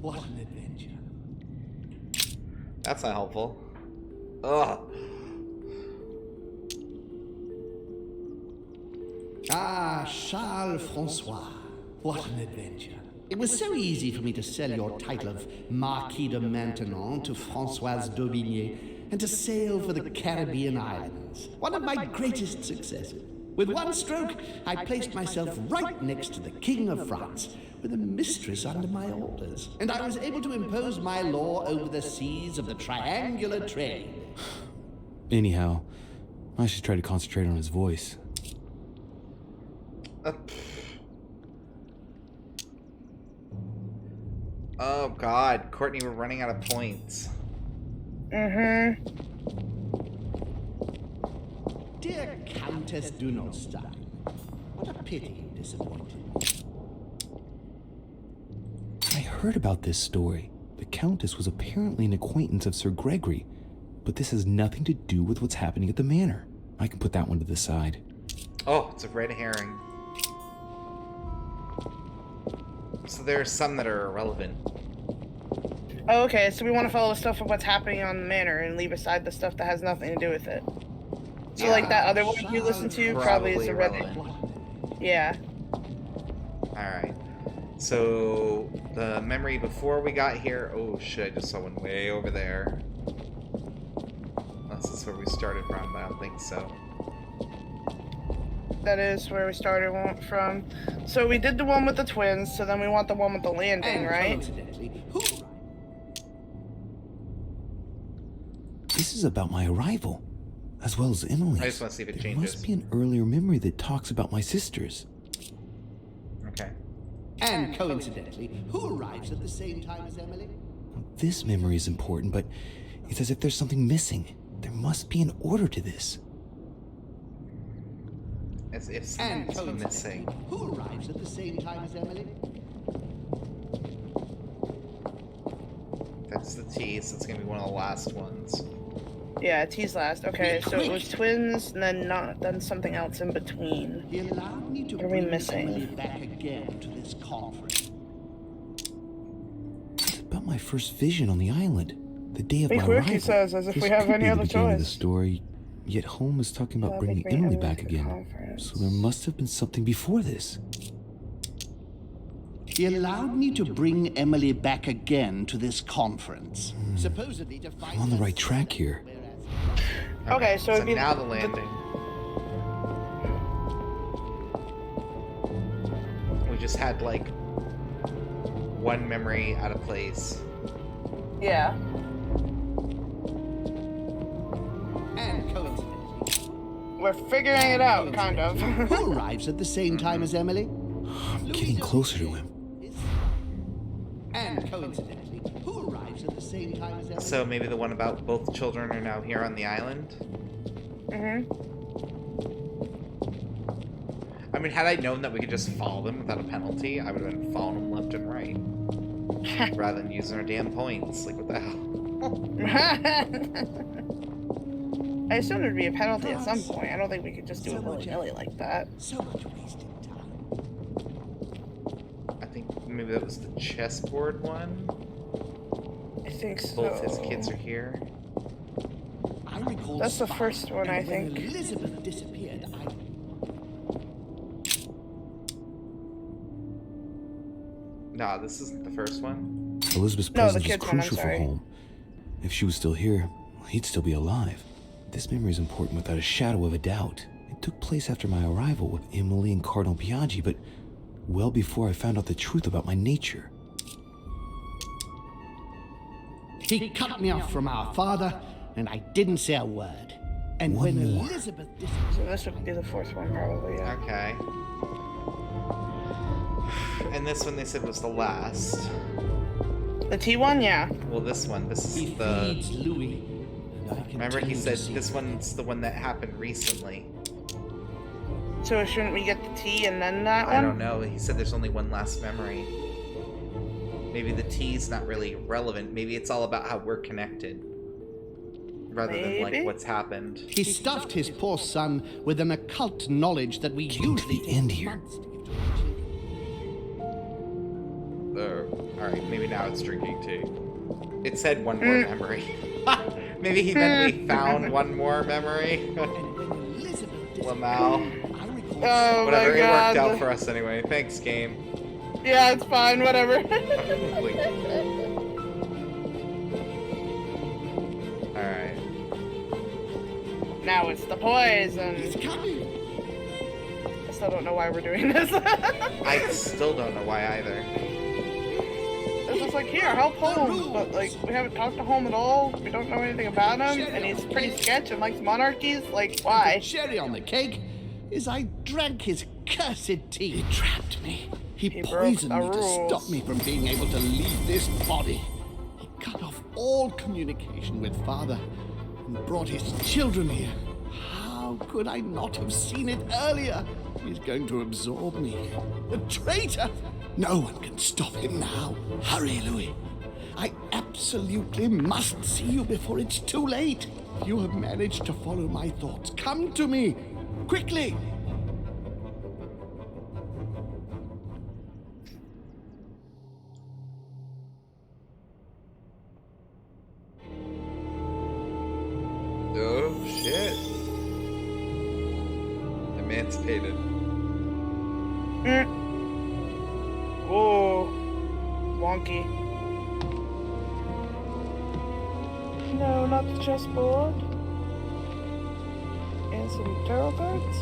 Speaker 5: What an adventure.
Speaker 1: That's not helpful. Ugh.
Speaker 5: Ah, Charles Francois. What an adventure. It was so easy for me to sell your title of Marquis de Maintenon to Françoise d'Aubigné and to sail for the Caribbean islands. One of my greatest successes. With one stroke, I placed myself right next to the King of France, with a mistress under my orders. And I was able to impose my law over the seas of the triangular trade.
Speaker 12: Anyhow, I should try to concentrate on his voice.
Speaker 1: Oh god, Courtney, we're running out of points.
Speaker 2: Mm-hmm.
Speaker 5: Dear Countess Dunolstein, what a pity you disappointed me.
Speaker 12: I heard about this story. The Countess was apparently an acquaintance of Sir Gregory, but this has nothing to do with what's happening at the manor. I can put that one to the side.
Speaker 1: Oh, it's a red herring. So there are some that are irrelevant.
Speaker 2: Oh, okay, so we want to follow the stuff of what's happening on the manor and leave aside the stuff that has nothing to do with it. So
Speaker 1: Yeah.
Speaker 2: like that other one you listened to probably is irrelevant. Yeah.
Speaker 1: Alright. So the memory before we got here, oh shit, I just saw one way over there. This is where we started from, but I don't think so.
Speaker 2: That is where we started from. So we did the one with the twins, so then we want the one with the landing, right?
Speaker 12: This is about my arrival, as well as Emily's.
Speaker 1: I just want to see if it
Speaker 12: There
Speaker 1: changes.
Speaker 12: must be an earlier memory that talks about my sisters.
Speaker 1: Okay.
Speaker 5: And coincidentally, who arrives at the same time as Emily?
Speaker 12: This memory is important, but it's as if there's something missing. There must be an order to this.
Speaker 1: As if
Speaker 5: And
Speaker 1: something's missing.
Speaker 5: Who arrives at the same time as Emily?
Speaker 1: That's the T, so it's gonna be one of the last ones.
Speaker 2: Yeah, T's last. Okay, so it was twins, and then something else in between.
Speaker 5: He allowed me to
Speaker 2: What are we
Speaker 5: bring
Speaker 2: missing?
Speaker 5: Emily back again to this conference.
Speaker 12: It's about my first vision on the island, the day of
Speaker 2: Hey,
Speaker 12: my
Speaker 2: Quirky
Speaker 12: arrival.
Speaker 2: says, as if
Speaker 12: This
Speaker 2: we have
Speaker 12: could
Speaker 2: any
Speaker 12: be the
Speaker 2: other
Speaker 12: beginning of the
Speaker 2: choice.
Speaker 12: story, yet Holmes is talking about bringing Emily back again. So there must have been something before this.
Speaker 5: He allowed me to bring Emily back again to this conference. Supposedly to find
Speaker 12: I'm on the right track here.
Speaker 2: Okay, so it'd be
Speaker 1: now the landing. We just had like one memory out of place.
Speaker 2: Yeah.
Speaker 5: And coincidentally,
Speaker 2: We're figuring it out, kind of.
Speaker 5: who arrives at the same time as Emily?
Speaker 12: I'm getting closer to him.
Speaker 5: And coincidentally, who arrives at the same time as Emily?
Speaker 1: So maybe the one about both children are now here on the island?
Speaker 2: Mm-hmm.
Speaker 1: I mean, had I known that we could just follow them without a penalty, I would have been following them left and right. Rather than using our damn points. Like, what the hell?
Speaker 2: I assume there'd be a penalty at some point. I don't think we could just do it willy-nilly like that.
Speaker 5: So much wasted time.
Speaker 1: I think maybe that was the chessboard one?
Speaker 2: I think so.
Speaker 1: Both his kids are here.
Speaker 5: I recall
Speaker 2: That's the
Speaker 5: spying,
Speaker 2: first one, I
Speaker 5: and when
Speaker 2: think.
Speaker 5: Elizabeth disappeared,
Speaker 1: Nah, this isn't the first one.
Speaker 12: Elizabeth's
Speaker 2: No, the
Speaker 12: presence was
Speaker 2: kid's one, I'm
Speaker 12: crucial for
Speaker 2: sorry.
Speaker 12: Holmes. If she was still here, he'd still be alive. This memory is important without a shadow of a doubt. It took place after my arrival with Emily and Cardinal Biaggi, but well before I found out the truth about my nature.
Speaker 5: he cut me off from our father, and I didn't say a word. And
Speaker 12: One
Speaker 5: when
Speaker 12: more.
Speaker 5: Elizabeth
Speaker 2: So
Speaker 5: disappeared,
Speaker 2: this would be the fourth one, probably, yeah.
Speaker 1: Okay. And this one they said was the last.
Speaker 2: The T one, yeah.
Speaker 1: Well, this one, this
Speaker 5: he
Speaker 1: is the...
Speaker 5: feeds Louis. And I
Speaker 1: Remember he
Speaker 5: continue to
Speaker 1: said
Speaker 5: see
Speaker 1: this
Speaker 5: him.
Speaker 1: one's the one that happened recently.
Speaker 2: So shouldn't we get the T and then that one?
Speaker 1: I don't know. He said there's only one last memory. Maybe the T's not really relevant. Maybe it's all about how we're connected. rather than like what's happened.
Speaker 5: He stuffed his poor son with an occult knowledge that we usually
Speaker 12: end here.
Speaker 1: Alright, maybe now it's drinking tea. It said one more memory. Maybe we found one more memory. Lamau.
Speaker 2: Oh
Speaker 1: Whatever,
Speaker 2: my
Speaker 1: it
Speaker 2: God.
Speaker 1: worked out for us anyway. Thanks, game.
Speaker 2: Yeah, it's fine, whatever.
Speaker 1: Alright.
Speaker 2: Now it's the poison.
Speaker 5: He's coming.
Speaker 2: I still don't know why we're doing this.
Speaker 1: I still don't know why either.
Speaker 2: It's just like, here, help Holmes, but like, we haven't talked to Holmes at all. We don't know anything about him, and he's pretty sketch and likes monarchies. Like, why?
Speaker 5: The cherry on the cake is I drank his cursed tea. He trapped me. He poisoned me to stop me from being able to leave this body. He cut off all communication with Father and brought his children here. How could I not have seen it earlier? He's going to absorb me. A traitor! No one can stop him now. Hurry, Louis. I absolutely must see you before it's too late. If you have managed to follow my thoughts, come to me. Quickly!
Speaker 1: Oh, shit. Emancipated.
Speaker 2: Whoa. Wonky. No, not the chessboard. And some tarot cards.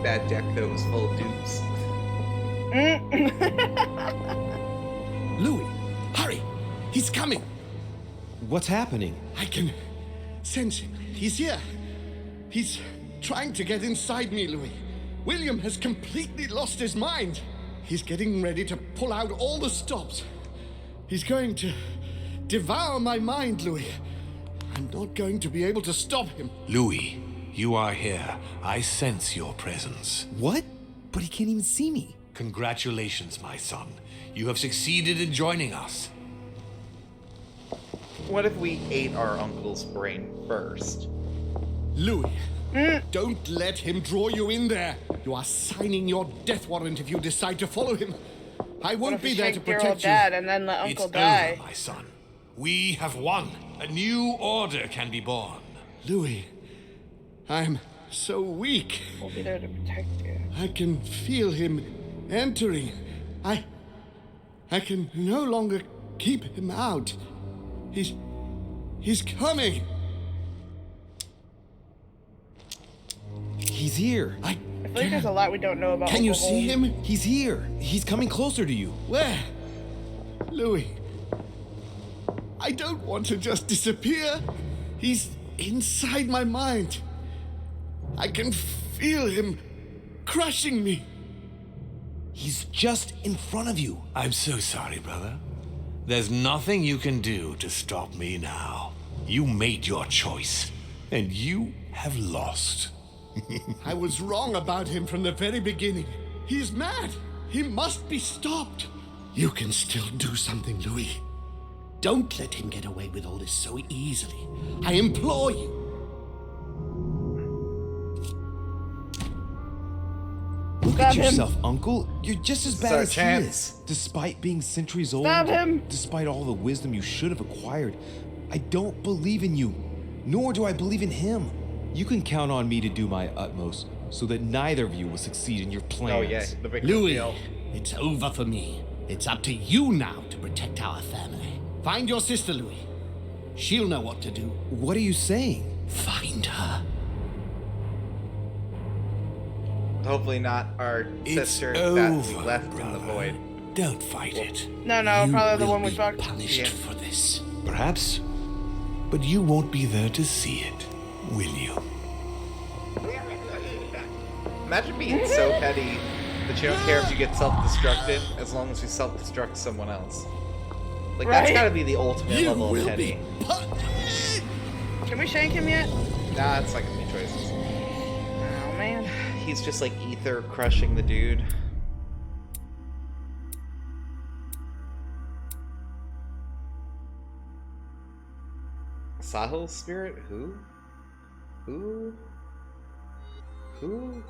Speaker 1: That deck, though, was full of dupes.
Speaker 5: Louis, hurry! He's coming!
Speaker 7: What's happening?
Speaker 5: I can sense him. He's here. He's trying to get inside me, Louis. William has completely lost his mind. He's getting ready to pull out all the stops. He's going to devour my mind, Louis. I'm not going to be able to stop him.
Speaker 6: Louis, you are here. I sense your presence.
Speaker 7: What? But he can't even see me.
Speaker 6: Congratulations, my son. You have succeeded in joining us.
Speaker 1: What if we ate our uncle's brain first?
Speaker 5: Louis, don't let him draw you in there. You are signing your death warrant if you decide to follow him. I won't be there to protect you.
Speaker 2: Dad and then let Uncle
Speaker 6: It's
Speaker 2: die.
Speaker 6: over, my son. We have won. A new order can be born.
Speaker 5: Louis, I'm so weak.
Speaker 2: We'll be there to protect you.
Speaker 5: I can feel him entering. I can no longer keep him out. He's coming.
Speaker 7: He's here.
Speaker 2: I feel like there's a lot we don't know about
Speaker 5: Can
Speaker 2: Uncle
Speaker 5: you see him?
Speaker 7: He's here. He's coming closer to you.
Speaker 5: Where? Louis. I don't want to just disappear. He's inside my mind. I can feel him crushing me.
Speaker 7: He's just in front of you.
Speaker 6: I'm so sorry, brother. There's nothing you can do to stop me now. You made your choice, and you have lost.
Speaker 5: I was wrong about him from the very beginning. He's mad. He must be stopped. You can still do something, Louis. Don't let him get away with all this so easily. I implore you.
Speaker 7: Look at yourself, Uncle. You're just as bad
Speaker 1: our
Speaker 7: as
Speaker 1: chance.
Speaker 7: he is. Despite being centuries old,
Speaker 2: Stop him.
Speaker 7: despite all the wisdom you should have acquired, I don't believe in you, nor do I believe in him. You can count on me to do my utmost so that neither of you will succeed in your plans.
Speaker 1: Oh, yeah, the big
Speaker 5: Louis,
Speaker 1: reveal.
Speaker 5: it's over for me. It's up to you now to protect our family. Find your sister, Louis. She'll know what to do.
Speaker 7: What are you saying?
Speaker 5: Find her.
Speaker 1: Hopefully not our sister that's left in the void.
Speaker 6: Don't fight it.
Speaker 2: No, probably the one we fucked.
Speaker 5: Punished for this.
Speaker 6: Perhaps, but you won't be there to see it, will you?
Speaker 1: Imagine being so petty that you don't care if you get self-destructed as long as you self-destruct someone else. Like, that's gotta be the ultimate level of petty.
Speaker 2: Can we shank him yet?
Speaker 1: Nah, it's like a few choices.
Speaker 2: Oh, man.
Speaker 1: He's just like ether crushing the dude. Sahil's spirit? Who? Who? Who?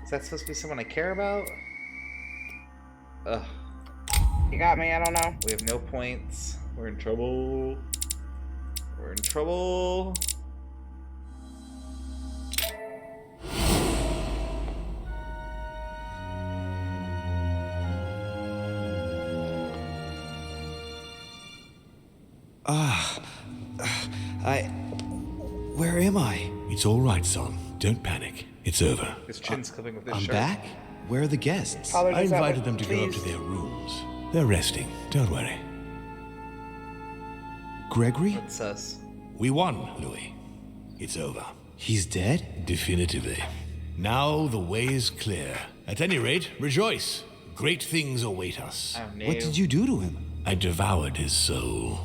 Speaker 1: Is that supposed to be someone I care about? Ugh.
Speaker 2: You got me, I don't know.
Speaker 1: We have no points. We're in trouble. We're in trouble.
Speaker 12: Where am I?
Speaker 6: It's all right, son. Don't panic. It's over.
Speaker 1: His chin's clipping with his
Speaker 12: I'm
Speaker 1: shirt.
Speaker 12: back? Where are the guests?
Speaker 6: I invited them to go up to their rooms. They're resting. Don't worry.
Speaker 12: Gregory?
Speaker 1: What's us?
Speaker 6: We won, Louis. It's over.
Speaker 12: He's dead?
Speaker 6: Definitively. Now the way is clear. At any rate, rejoice. Great things await us.
Speaker 1: Oh, no.
Speaker 12: What did you do to him?
Speaker 6: I devoured his soul.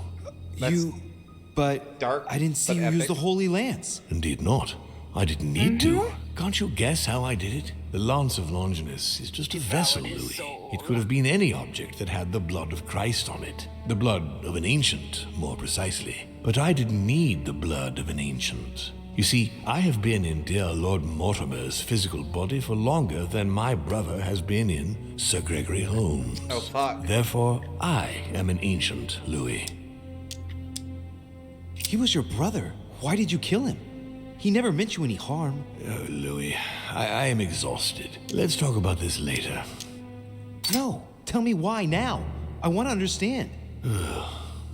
Speaker 12: But
Speaker 1: dark,
Speaker 12: I didn't see
Speaker 1: but
Speaker 12: you use
Speaker 1: epic.
Speaker 12: the Holy Lance.
Speaker 6: Indeed not. I didn't need to. Can't you guess how I did it? The Lance of Longinus is just a vessel, Louis. It could have been any object that had the blood of Christ on it. The blood of an ancient, more precisely. But I didn't need the blood of an ancient. You see, I have been in dear Lord Mortimer's physical body for longer than my brother has been in Sir Gregory Holmes.
Speaker 1: Oh, fuck.
Speaker 6: Therefore, I am an ancient, Louis.
Speaker 12: He was your brother. Why did you kill him? He never meant you any harm.
Speaker 6: Oh, Louis, I am exhausted. Let's talk about this later.
Speaker 12: No, tell me why now. I want to understand.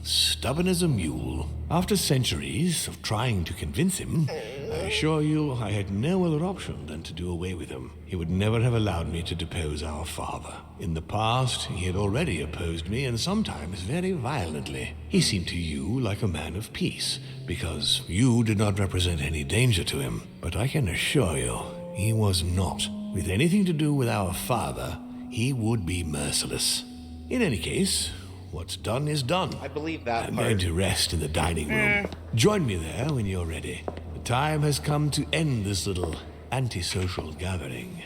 Speaker 6: Stubborn as a mule. After centuries of trying to convince him, I assure you I had no other option than to do away with him. He would never have allowed me to depose our father. In the past, he had already opposed me, and sometimes very violently. He seemed to you like a man of peace, because you did not represent any danger to him. But I can assure you, he was not. With anything to do with our father, he would be merciless. In any case, what's done is done.
Speaker 1: I believe that
Speaker 6: I'm
Speaker 1: part.
Speaker 6: going to rest in the dining room. Join me there when you're ready. The time has come to end this little antisocial gathering.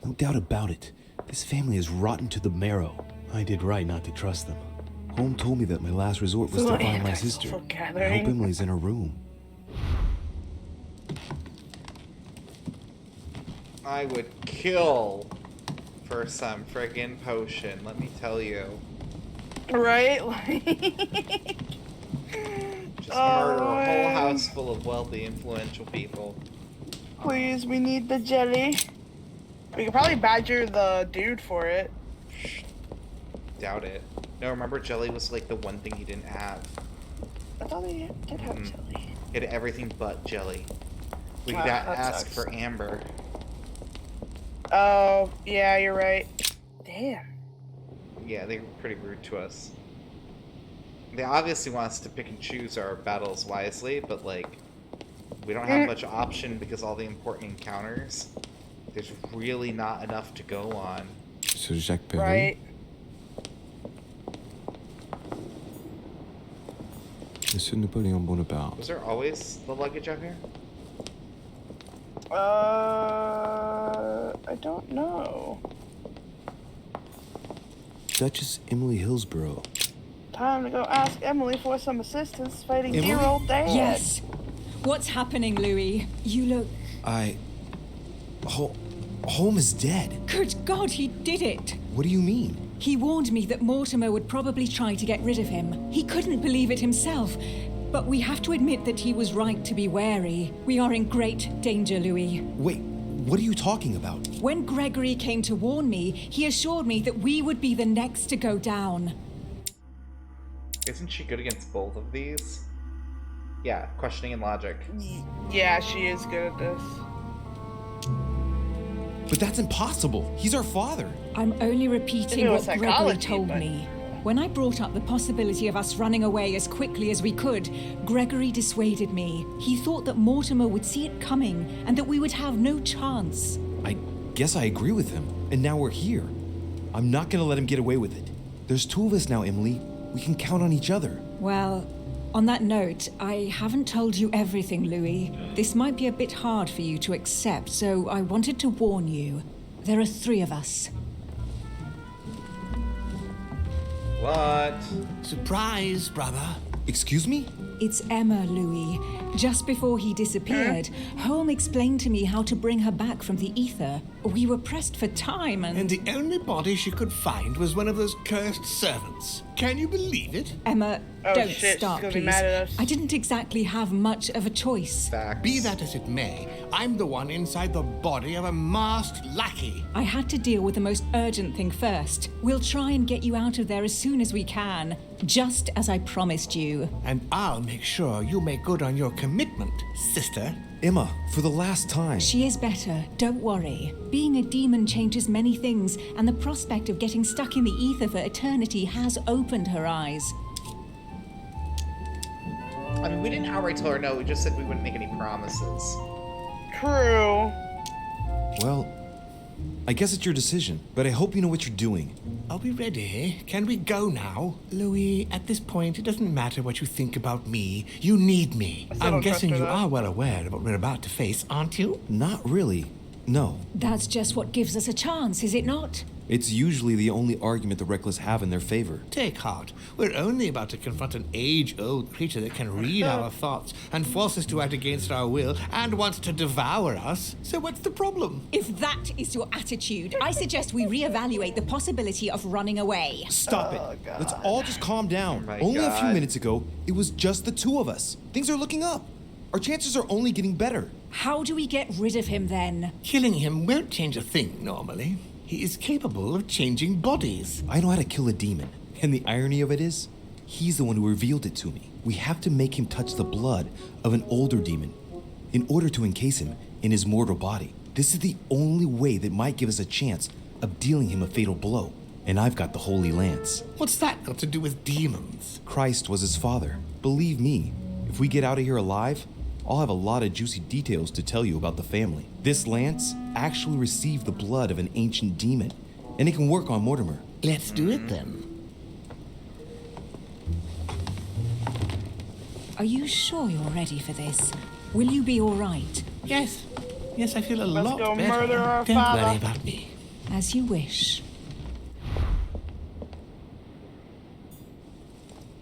Speaker 12: No doubt about it. This family is rotten to the marrow. I did right not to trust them. Home told me that my last resort was to find my sister. I hope Emily's in her room.
Speaker 1: I would kill for some friggin' potion, let me tell you.
Speaker 2: Right?
Speaker 1: Just murder a whole house full of wealthy, influential people.
Speaker 2: Please, we need the jelly. We could probably badger the dude for it.
Speaker 1: Doubt it. No, remember jelly was like the one thing he didn't have.
Speaker 2: I thought he did have jelly.
Speaker 1: He had everything but jelly. We could
Speaker 2: That
Speaker 1: ask
Speaker 2: sucks.
Speaker 1: for Amber.
Speaker 2: Oh, yeah, you're right. Damn.
Speaker 1: Yeah, they were pretty rude to us. They obviously want us to pick and choose our battles wisely, but like, we don't have much option because all the important encounters, there's really not enough to go on.
Speaker 12: Sir Jacques Perry?
Speaker 2: Right.
Speaker 12: Monsieur Napoleon Bonaparte.
Speaker 1: Was there always the luggage out here?
Speaker 2: I don't know.
Speaker 12: Duchess Emily Hillsborough.
Speaker 2: Time to go ask Emily for some assistance fighting
Speaker 12: Emily?
Speaker 2: dear old dad.
Speaker 15: Yes. What's happening, Louis? You look...
Speaker 12: Holmes is dead.
Speaker 15: Good God, he did it.
Speaker 12: What do you mean?
Speaker 15: He warned me that Mortimer would probably try to get rid of him. He couldn't believe it himself. But we have to admit that he was right to be wary. We are in great danger, Louis.
Speaker 12: Wait, what are you talking about?
Speaker 15: When Gregory came to warn me, he assured me that we would be the next to go down.
Speaker 1: Isn't she good against both of these? Yeah, questioning and logic.
Speaker 2: Yeah, she is good at this.
Speaker 12: But that's impossible. He's our father.
Speaker 15: I'm only
Speaker 2: If
Speaker 15: repeating
Speaker 2: it
Speaker 15: what
Speaker 2: was
Speaker 15: Gregory
Speaker 2: psychology,
Speaker 15: told
Speaker 2: but-
Speaker 15: me. When I brought up the possibility of us running away as quickly as we could, Gregory dissuaded me. He thought that Mortimer would see it coming and that we would have no chance.
Speaker 12: I guess I agree with him. And now we're here. I'm not gonna let him get away with it. There's two of us now, Emily. We can count on each other.
Speaker 15: Well, on that note, I haven't told you everything, Louis. This might be a bit hard for you to accept, so I wanted to warn you. There are 3 of us.
Speaker 1: What?
Speaker 4: Surprise, brother.
Speaker 7: Excuse me?
Speaker 9: It's Emma, Louis. Just before he disappeared, Holm explained to me how to bring her back from the ether. We were pressed for time
Speaker 4: And the only body she could find was one of those cursed servants. Can you believe it?
Speaker 9: Emma,
Speaker 2: Oh,
Speaker 9: don't
Speaker 2: shit,
Speaker 9: start,
Speaker 2: she's gonna be
Speaker 9: please.
Speaker 2: mad at us.
Speaker 9: I didn't exactly have much of a choice.
Speaker 4: Be that as it may, I'm the one inside the body of a masked lackey.
Speaker 9: I had to deal with the most urgent thing first. We'll try and get you out of there as soon as we can, just as I promised you.
Speaker 4: And I'll make sure you make good on your commitment, sister.
Speaker 7: Emma, for the last time.
Speaker 9: She is better, don't worry. Being a demon changes many things, and the prospect of getting stuck in the ether for eternity has opened her eyes.
Speaker 1: I mean, we didn't outright tell her no, we just said we wouldn't make any promises.
Speaker 2: True.
Speaker 7: Well, I guess it's your decision, but I hope you know what you're doing.
Speaker 4: Are we ready? Can we go now? Louis, at this point, it doesn't matter what you think about me. You need me. I'm guessing you are well aware of what we're about to face, aren't you?
Speaker 7: Not really. No.
Speaker 9: That's just what gives us a chance, is it not?
Speaker 7: It's usually the only argument the reckless have in their favor.
Speaker 4: Take heart. We're only about to confront an age-old creature that can read our thoughts and force us to act against our will and wants to devour us. So what's the problem?
Speaker 15: If that is your attitude, I suggest we reevaluate the possibility of running away.
Speaker 7: Stop it. Let's all just calm down.
Speaker 1: Oh my
Speaker 7: Only a few
Speaker 1: God.
Speaker 7: minutes ago, it was just the two of us. Things are looking up. Our chances are only getting better.
Speaker 9: How do we get rid of him then?
Speaker 4: Killing him won't change a thing, normally. He is capable of changing bodies.
Speaker 7: I know how to kill a demon. And the irony of it is, he's the one who revealed it to me. We have to make him touch the blood of an older demon in order to encase him in his mortal body. This is the only way that might give us a chance of dealing him a fatal blow. And I've got the Holy Lance.
Speaker 4: What's that got to do with demons?
Speaker 7: Christ was his father. Believe me, if we get out of here alive, I'll have a lot of juicy details to tell you about the family. This lance actually received the blood of an ancient demon, and it can work on Mortimer.
Speaker 4: Let's do it then.
Speaker 9: Are you sure you're ready for this? Will you be all right?
Speaker 4: Yes. Yes, I feel a
Speaker 2: Let's
Speaker 4: lot
Speaker 2: go
Speaker 4: better.
Speaker 2: murder our
Speaker 4: Don't
Speaker 2: father.
Speaker 4: worry about me.
Speaker 9: As you wish.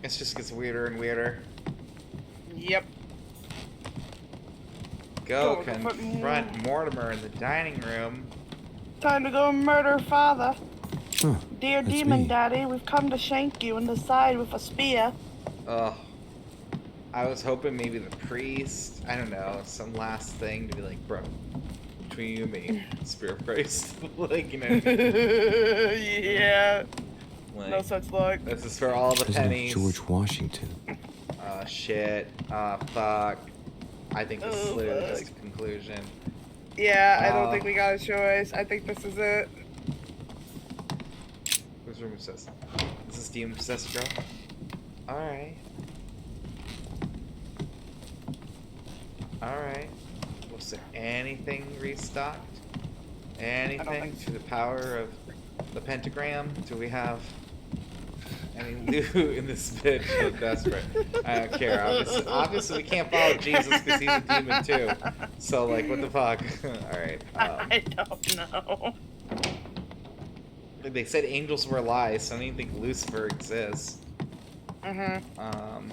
Speaker 1: It just gets weirder and weirder.
Speaker 2: Yep.
Speaker 1: Go
Speaker 2: Go
Speaker 1: confront Mortimer in the dining room.
Speaker 2: Time to go murder father.
Speaker 12: Huh,
Speaker 2: Dear
Speaker 12: that's
Speaker 2: demon
Speaker 12: me.
Speaker 2: daddy, we've come to shank you in the side with a spear.
Speaker 1: Ugh. I was hoping maybe the priest, I don't know, some last thing to be like, bro, between you and me, Spear of Christ. Like, you know.
Speaker 2: Yeah.
Speaker 1: Like,
Speaker 2: No such luck.
Speaker 1: This is for all the
Speaker 12: President
Speaker 1: pennies.
Speaker 12: George Washington.
Speaker 1: Shit. Fuck. I think this is
Speaker 2: Oh,
Speaker 1: literally
Speaker 2: fuck.
Speaker 1: just a conclusion.
Speaker 2: Yeah, I don't think we got a choice. I think this is it.
Speaker 1: Who's room possessed? Is this demon possessed girl? Alright. Alright. Was there anything restocked? Anything through the power of the pentagram? Do we have any loot in this bitch? So desperate. I don't care. Obviously we can't follow Jesus because he's a demon too. So like, what the fuck? Alright.
Speaker 2: I don't know.
Speaker 1: They said angels were lies, so I don't even think Lucifer exists.
Speaker 2: Mm-hmm.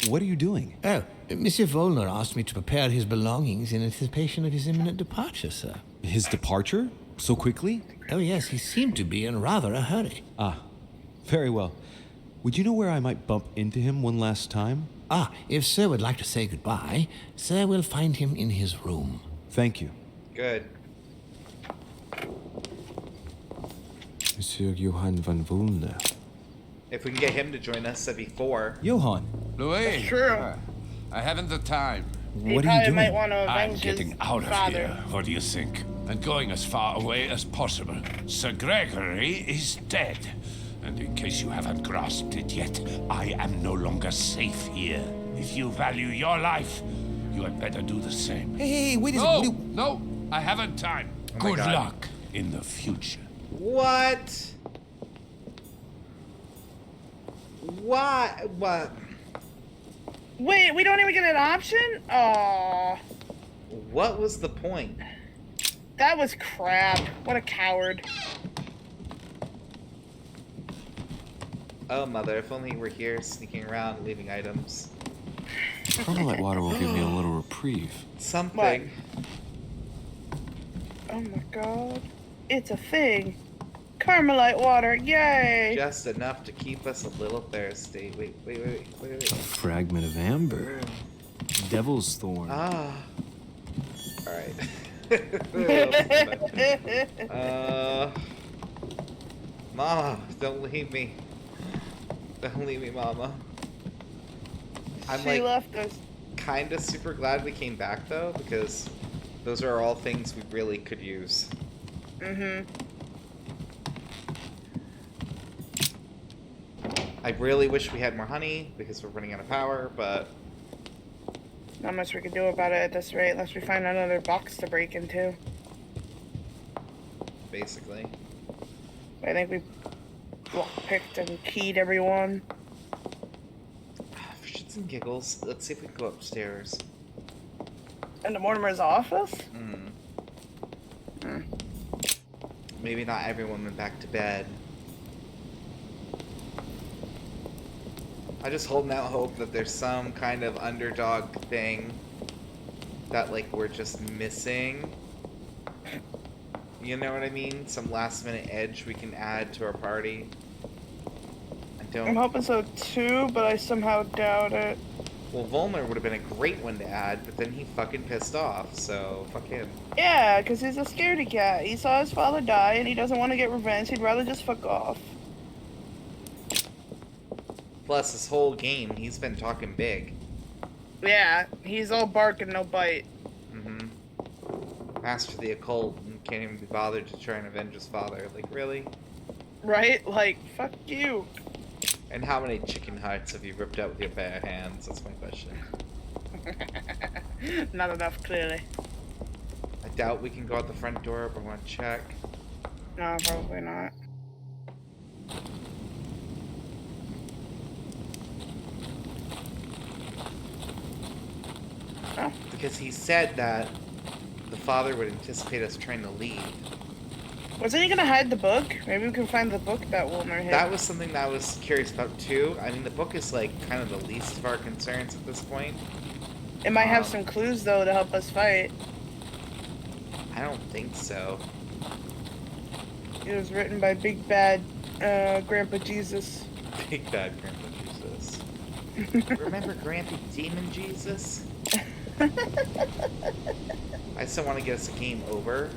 Speaker 7: What are you doing?
Speaker 4: Oh, Monsieur Volner asked me to prepare his belongings in anticipation of his imminent departure, sir.
Speaker 7: His departure? So quickly?
Speaker 4: Oh, yes, he seemed to be in rather a hurry.
Speaker 7: Ah, very well. Would you know where I might bump into him one last time?
Speaker 4: Ah, if Sir would like to say goodbye, Sir will find him in his room.
Speaker 7: Thank you.
Speaker 1: Good.
Speaker 12: Monsieur Johann von Volner.
Speaker 1: If we can get him to join us, that'd be 4.
Speaker 7: Johann.
Speaker 14: Louis.
Speaker 2: True.
Speaker 14: I haven't the time.
Speaker 7: What are you doing?
Speaker 2: Might want to
Speaker 14: I'm
Speaker 2: avenge
Speaker 14: getting
Speaker 2: his
Speaker 14: out of
Speaker 2: father.
Speaker 14: here. What do you think? And going as far away as possible. Sir Gregory is dead. And in case you haven't grasped it yet, I am no longer safe here. If you value your life, you had better do the same.
Speaker 7: Hey, wait a
Speaker 14: No,
Speaker 7: second.
Speaker 14: no, I haven't time.
Speaker 1: Oh my
Speaker 14: Good
Speaker 1: God.
Speaker 14: luck in the future.
Speaker 1: What? What? What?
Speaker 2: Wait, we don't even get an option? Aww.
Speaker 1: What was the point?
Speaker 2: That was crap. What a coward.
Speaker 1: Oh, mother, if only you were here, sneaking around, leaving items.
Speaker 12: Carmelite water will give me a little reprieve.
Speaker 1: Something.
Speaker 2: Oh my god. It's a thing. Carmelite water, yay!
Speaker 1: Just enough to keep us a little thirsty. Wait.
Speaker 12: A fragment of amber. Devil's thorn.
Speaker 1: Ah. Alright. Mama, don't leave me. Don't leave me, Mama. I'm
Speaker 2: She left us.
Speaker 1: Kinda super glad we came back though, because those are all things we really could use. I really wish we had more honey because we're running out of power, but
Speaker 2: not much we could do about it at this rate unless we find another box to break into.
Speaker 1: Basically.
Speaker 2: I think we picked and keyed everyone.
Speaker 1: For shits and giggles, let's see if we can go upstairs.
Speaker 2: Into Mortimer's office?
Speaker 1: Maybe not everyone went back to bed. I just holding out hope that there's some kind of underdog thing that, like, we're just missing. You know what I mean? Some last minute edge we can add to our party.
Speaker 2: I'm hoping so too, but I somehow doubt it.
Speaker 1: Well, Volmer would have been a great one to add, but then he fucking pissed off, so fuck him.
Speaker 2: Yeah, because he's a scaredy cat. He saw his father die and he doesn't want to get revenge. He'd rather just fuck off.
Speaker 1: Plus, this whole game, he's been talking big.
Speaker 2: Yeah, he's all bark and no bite.
Speaker 1: Master the occult and can't even be bothered to try and avenge his father. Like, really?
Speaker 2: Right? Like, fuck you.
Speaker 1: And how many chicken hearts have you ripped out with your bare hands? That's my question.
Speaker 2: Not enough, clearly.
Speaker 1: I doubt we can go out the front door, but I want to check.
Speaker 2: No, probably not.
Speaker 1: Oh. Because he said that the father would anticipate us trying to leave.
Speaker 2: Wasn't he gonna hide the book? Maybe we can find the book that Wilmer hid.
Speaker 1: That was something that I was curious about too. I mean, the book is like kind of the least of our concerns at this point.
Speaker 2: It might have some clues though to help us fight.
Speaker 1: I don't think so.
Speaker 2: It was written by Big Bad Grandpa Jesus.
Speaker 1: Big Bad Grandpa Jesus. Remember Grampy Demon Jesus? I still want to get us a game over.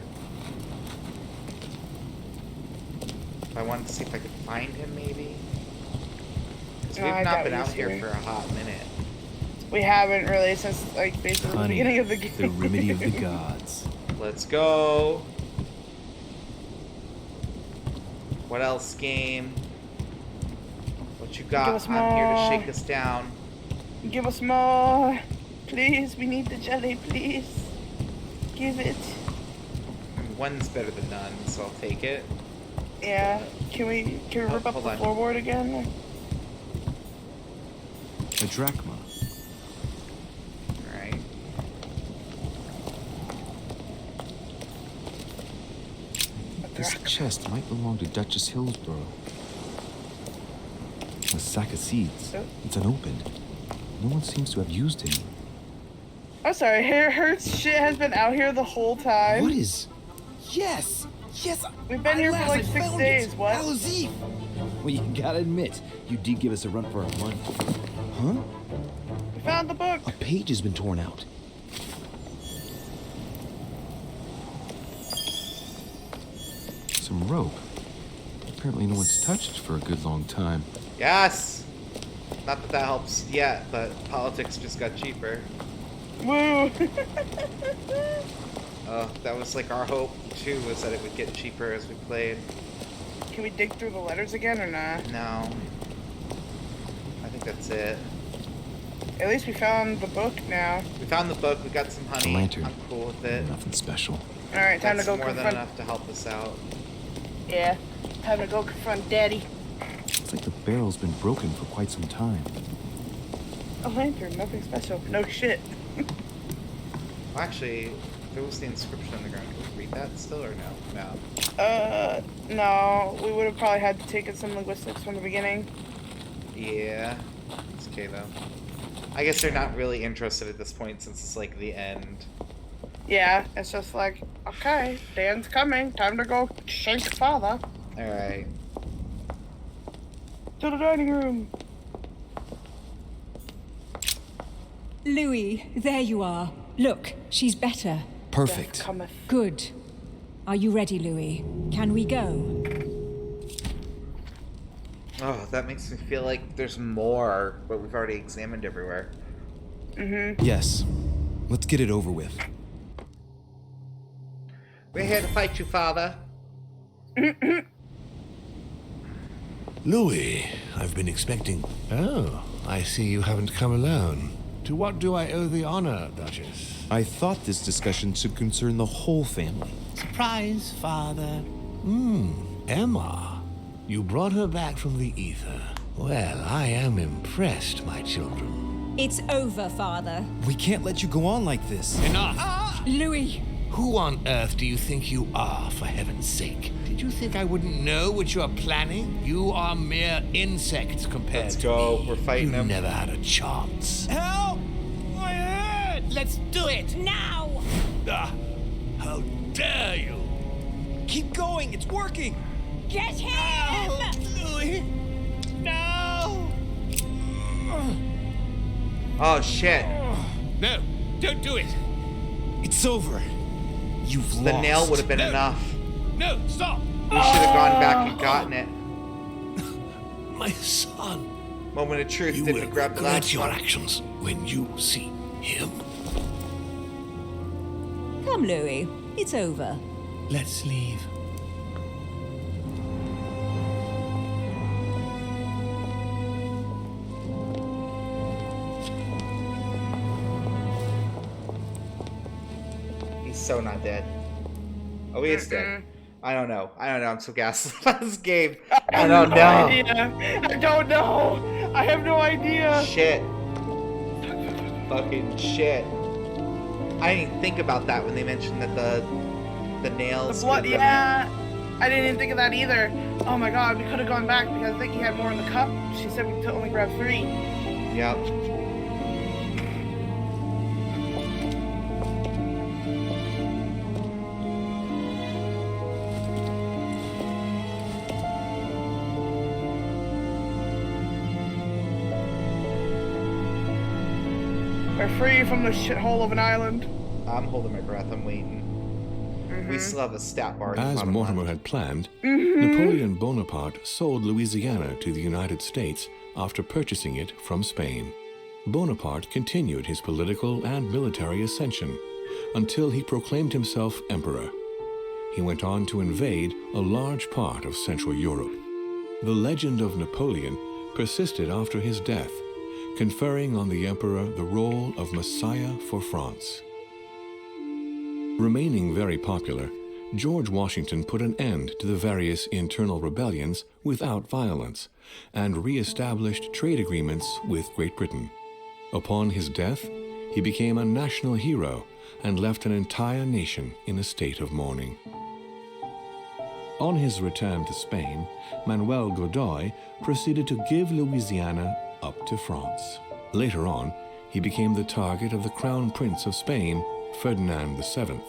Speaker 1: I wanted to see if I could find him, maybe. Because we've not been out here for a hot minute.
Speaker 2: We haven't really since, like, basically the beginning of the game.
Speaker 12: The remedy of the gods.
Speaker 1: Let's go. What else, game? What you got? I'm here to shake us down.
Speaker 2: Give us more. Please, we need the jelly, please. Give it.
Speaker 1: One's better than none, so I'll take it.
Speaker 2: Yeah. Can we rip up the floorboard again?
Speaker 12: A drachma.
Speaker 1: Alright.
Speaker 12: This chest might belong to Duchess Hillsborough. A sack of seeds. It's unopened. No one seems to have used any.
Speaker 2: I'm sorry, Hurt's shit has been out here the whole time.
Speaker 12: What is?
Speaker 7: Yes! Yes!
Speaker 2: We've been here for like 6 days, what?
Speaker 7: Alzif!
Speaker 12: Well, you gotta admit, you did give us a run for our money. Huh?
Speaker 2: We found the book.
Speaker 12: A page has been torn out. Some rope. Apparently no one's touched it for a good long time.
Speaker 1: Yes! Not that that helps yet, but politics just got cheaper.
Speaker 2: Woo!
Speaker 1: That was like our hope too, was that it would get cheaper as we played.
Speaker 2: Can we dig through the letters again or not?
Speaker 1: No. I think that's it.
Speaker 2: At least we found the book now.
Speaker 1: We found the book, we got some honey.
Speaker 12: A lantern.
Speaker 1: I'm cool with it.
Speaker 12: Nothing special.
Speaker 2: Alright, time to go
Speaker 1: more
Speaker 2: confront...
Speaker 1: than enough to help us out.
Speaker 2: Yeah. Time to go confront Daddy.
Speaker 12: It's like the barrel's been broken for quite some time.
Speaker 2: A lantern, nothing special. No shit.
Speaker 1: Well, actually, There was the inscription on the ground. Can we read that still or no?
Speaker 2: No. No. We would have probably had to take in some linguistics from the beginning.
Speaker 1: Yeah. It's okay though. I guess they're not really interested at this point since it's like the end.
Speaker 2: Yeah, it's just like, okay, Dan's coming. Time to go shake father.
Speaker 1: Alright.
Speaker 2: To the dining room.
Speaker 9: Louis, there you are. Look, she's better.
Speaker 7: Perfect.
Speaker 9: Good. Are you ready, Louis? Can we go?
Speaker 1: Oh, that makes me feel like there's more, but we've already examined everywhere.
Speaker 2: Mm-hmm.
Speaker 7: Yes. Let's get it over with.
Speaker 1: We're here to fight you, father.
Speaker 6: Louis, I've been expecting... Oh, I see you haven't come alone. To what do I owe the honor, Duchess?
Speaker 7: I thought this discussion should concern the whole family.
Speaker 6: Surprise, father. Emma. You brought her back from the ether. Well, I am impressed, my children.
Speaker 15: It's over, Father.
Speaker 7: We can't let you go on like this.
Speaker 6: Enough!
Speaker 9: Louis!
Speaker 6: Who on earth do you think you are, for heaven's sake? Did you think I wouldn't know what you are planning? You are mere insects compared to me.
Speaker 1: We're fighting them.
Speaker 6: You never had a chance.
Speaker 10: Help! My head! Let's do it!
Speaker 15: Now!
Speaker 6: Ah, how dare you!
Speaker 7: Keep going, it's working!
Speaker 15: Get him!
Speaker 10: Louis! No!
Speaker 1: Oh, shit.
Speaker 10: No, don't do it!
Speaker 7: It's over. You've lost.
Speaker 1: The nail would have been enough.
Speaker 10: No, stop!
Speaker 1: We should have gone back and gotten it.
Speaker 6: My son.
Speaker 1: Moment of truth.
Speaker 6: You
Speaker 1: Did
Speaker 6: will
Speaker 1: we grab the
Speaker 6: regret
Speaker 1: last
Speaker 6: your
Speaker 1: one?
Speaker 6: actions when you see him.
Speaker 9: Come, Louis. It's over.
Speaker 6: Let's leave.
Speaker 1: He's so not dead. Oh, he is dead. I don't know. I'm so gassed about this game. I don't know.
Speaker 2: I don't know. I have no idea.
Speaker 1: Shit. Fucking shit. I didn't even think about that when they mentioned that the nails.
Speaker 2: The blood, yeah. I didn't even think of that either. Oh my god, we could have gone back because I think he had more in the cup. She said we could only grab 3.
Speaker 1: Yep.
Speaker 2: We're free from the shithole of an island.
Speaker 1: I'm holding my breath. I'm waiting. We still have a stat bar.
Speaker 6: As Mortimer had planned, Napoleon Bonaparte sold Louisiana to the United States after purchasing it from Spain. Bonaparte continued his political and military ascension until he proclaimed himself emperor. He went on to invade a large part of Central Europe. The legend of Napoleon persisted after his death, conferring on the emperor the role of Messiah for France. Remaining very popular, George Washington put an end to the various internal rebellions without violence and re-established trade agreements with Great Britain. Upon his death, he became a national hero and left an entire nation in a state of mourning. On his return to Spain, Manuel Godoy proceeded to give Louisiana up to France. Later on, he became the target of the Crown Prince of Spain, Ferdinand VII.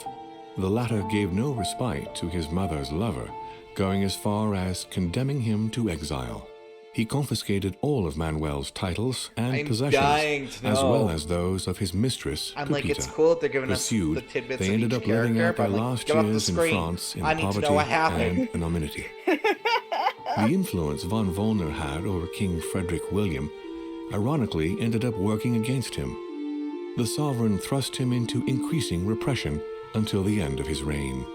Speaker 6: The latter gave no respite to his mother's lover, going as far as condemning him to exile. He confiscated all of Manuel's titles and possessions, as well as those of his mistress,
Speaker 1: I'm
Speaker 6: Pepita.
Speaker 1: like, it's cool that they're giving
Speaker 6: Pursued,
Speaker 1: us the tidbits
Speaker 6: they
Speaker 1: of
Speaker 6: ended
Speaker 1: each
Speaker 6: up living
Speaker 1: character,
Speaker 6: out their
Speaker 1: but I'm like,
Speaker 6: last
Speaker 1: get off the
Speaker 6: years in
Speaker 1: screen.
Speaker 6: France in
Speaker 1: I need to
Speaker 6: poverty
Speaker 1: know what happened.
Speaker 6: and anonymity. The influence von Wollner had over King Frederick William ironically ended up working against him. The sovereign thrust him into increasing repression until the end of his reign.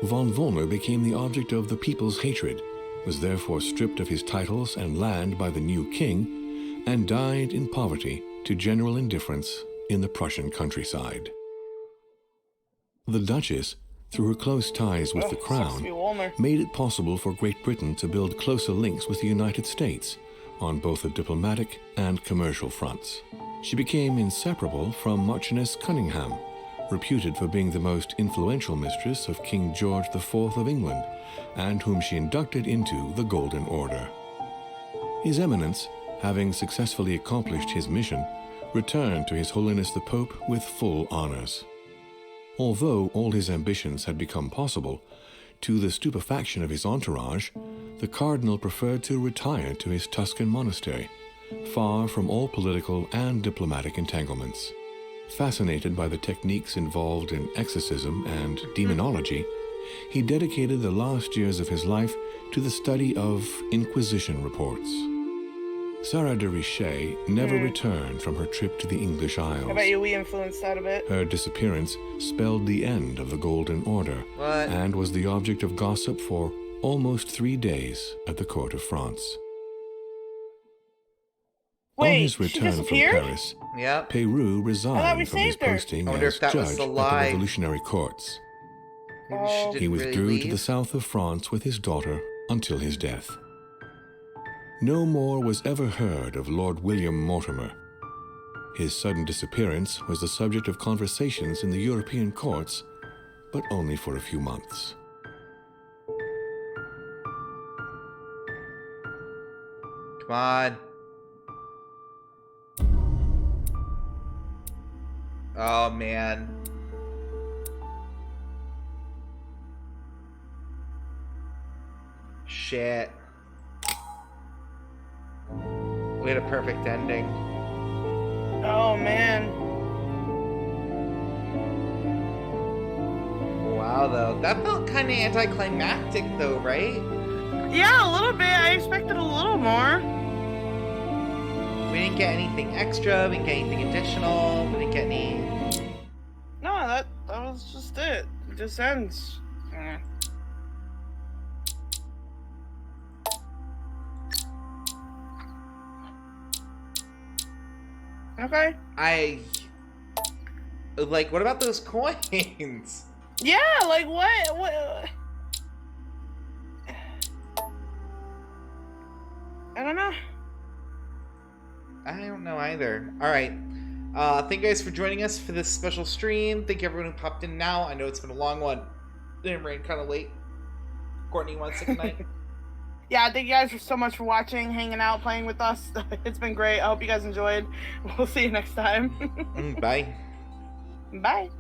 Speaker 6: Von Wollner became the object of the people's hatred, was therefore stripped of his titles and land by the new king, and died in poverty to general indifference in the Prussian countryside. The Duchess, through her close ties with the crown, made it possible for Great Britain to build closer links with the United States on both the diplomatic and commercial fronts. She became inseparable from Marchioness Cunningham, reputed for being the most influential mistress of King George IV of England, and whom she inducted into the Golden Order. His Eminence, having successfully accomplished his mission, returned to His Holiness the Pope with full honors. Although all his ambitions had become possible, to the stupefaction of his entourage, the Cardinal preferred to retire to his Tuscan monastery, far from all political and diplomatic entanglements. Fascinated by the techniques involved in exorcism and demonology, he dedicated the last years of his life to the study of Inquisition reports. Sarah de Richet never returned from her trip to the English Isles.
Speaker 2: I bet you we influenced that a bit.
Speaker 6: Her disappearance spelled the end of the Golden Order and was the object of gossip for almost 3 days at the court of France.
Speaker 2: Wait,
Speaker 6: on his return from Paris, Peru resigned from his posting as judge at the revolutionary courts. He withdrew to the south of France with his daughter until his death. No more was ever heard of Lord William Mortimer. His sudden disappearance was the subject of conversations in the European courts, but only for a few months.
Speaker 1: Come on. Oh, man. Shit. We had a perfect ending.
Speaker 2: Oh, man.
Speaker 1: Wow, though. That felt kind of anticlimactic, though, right?
Speaker 2: Yeah, a little bit. I expected a little more.
Speaker 1: We didn't get anything extra. We didn't get anything additional. We didn't get any...
Speaker 2: No, that was just it. It just ends. Okay.
Speaker 1: Like, what about those coins?
Speaker 2: Yeah, like, what? I don't know.
Speaker 1: I don't know either. Alright. Thank you guys for joining us for this special stream. Thank you everyone who popped in now. I know it's been a long one. It ran kind of late. Courtney, you want to say goodnight?
Speaker 2: Yeah, thank you guys so much for watching, hanging out, playing with us. It's been great. I hope you guys enjoyed. We'll see you next time.
Speaker 1: Bye.
Speaker 2: Bye.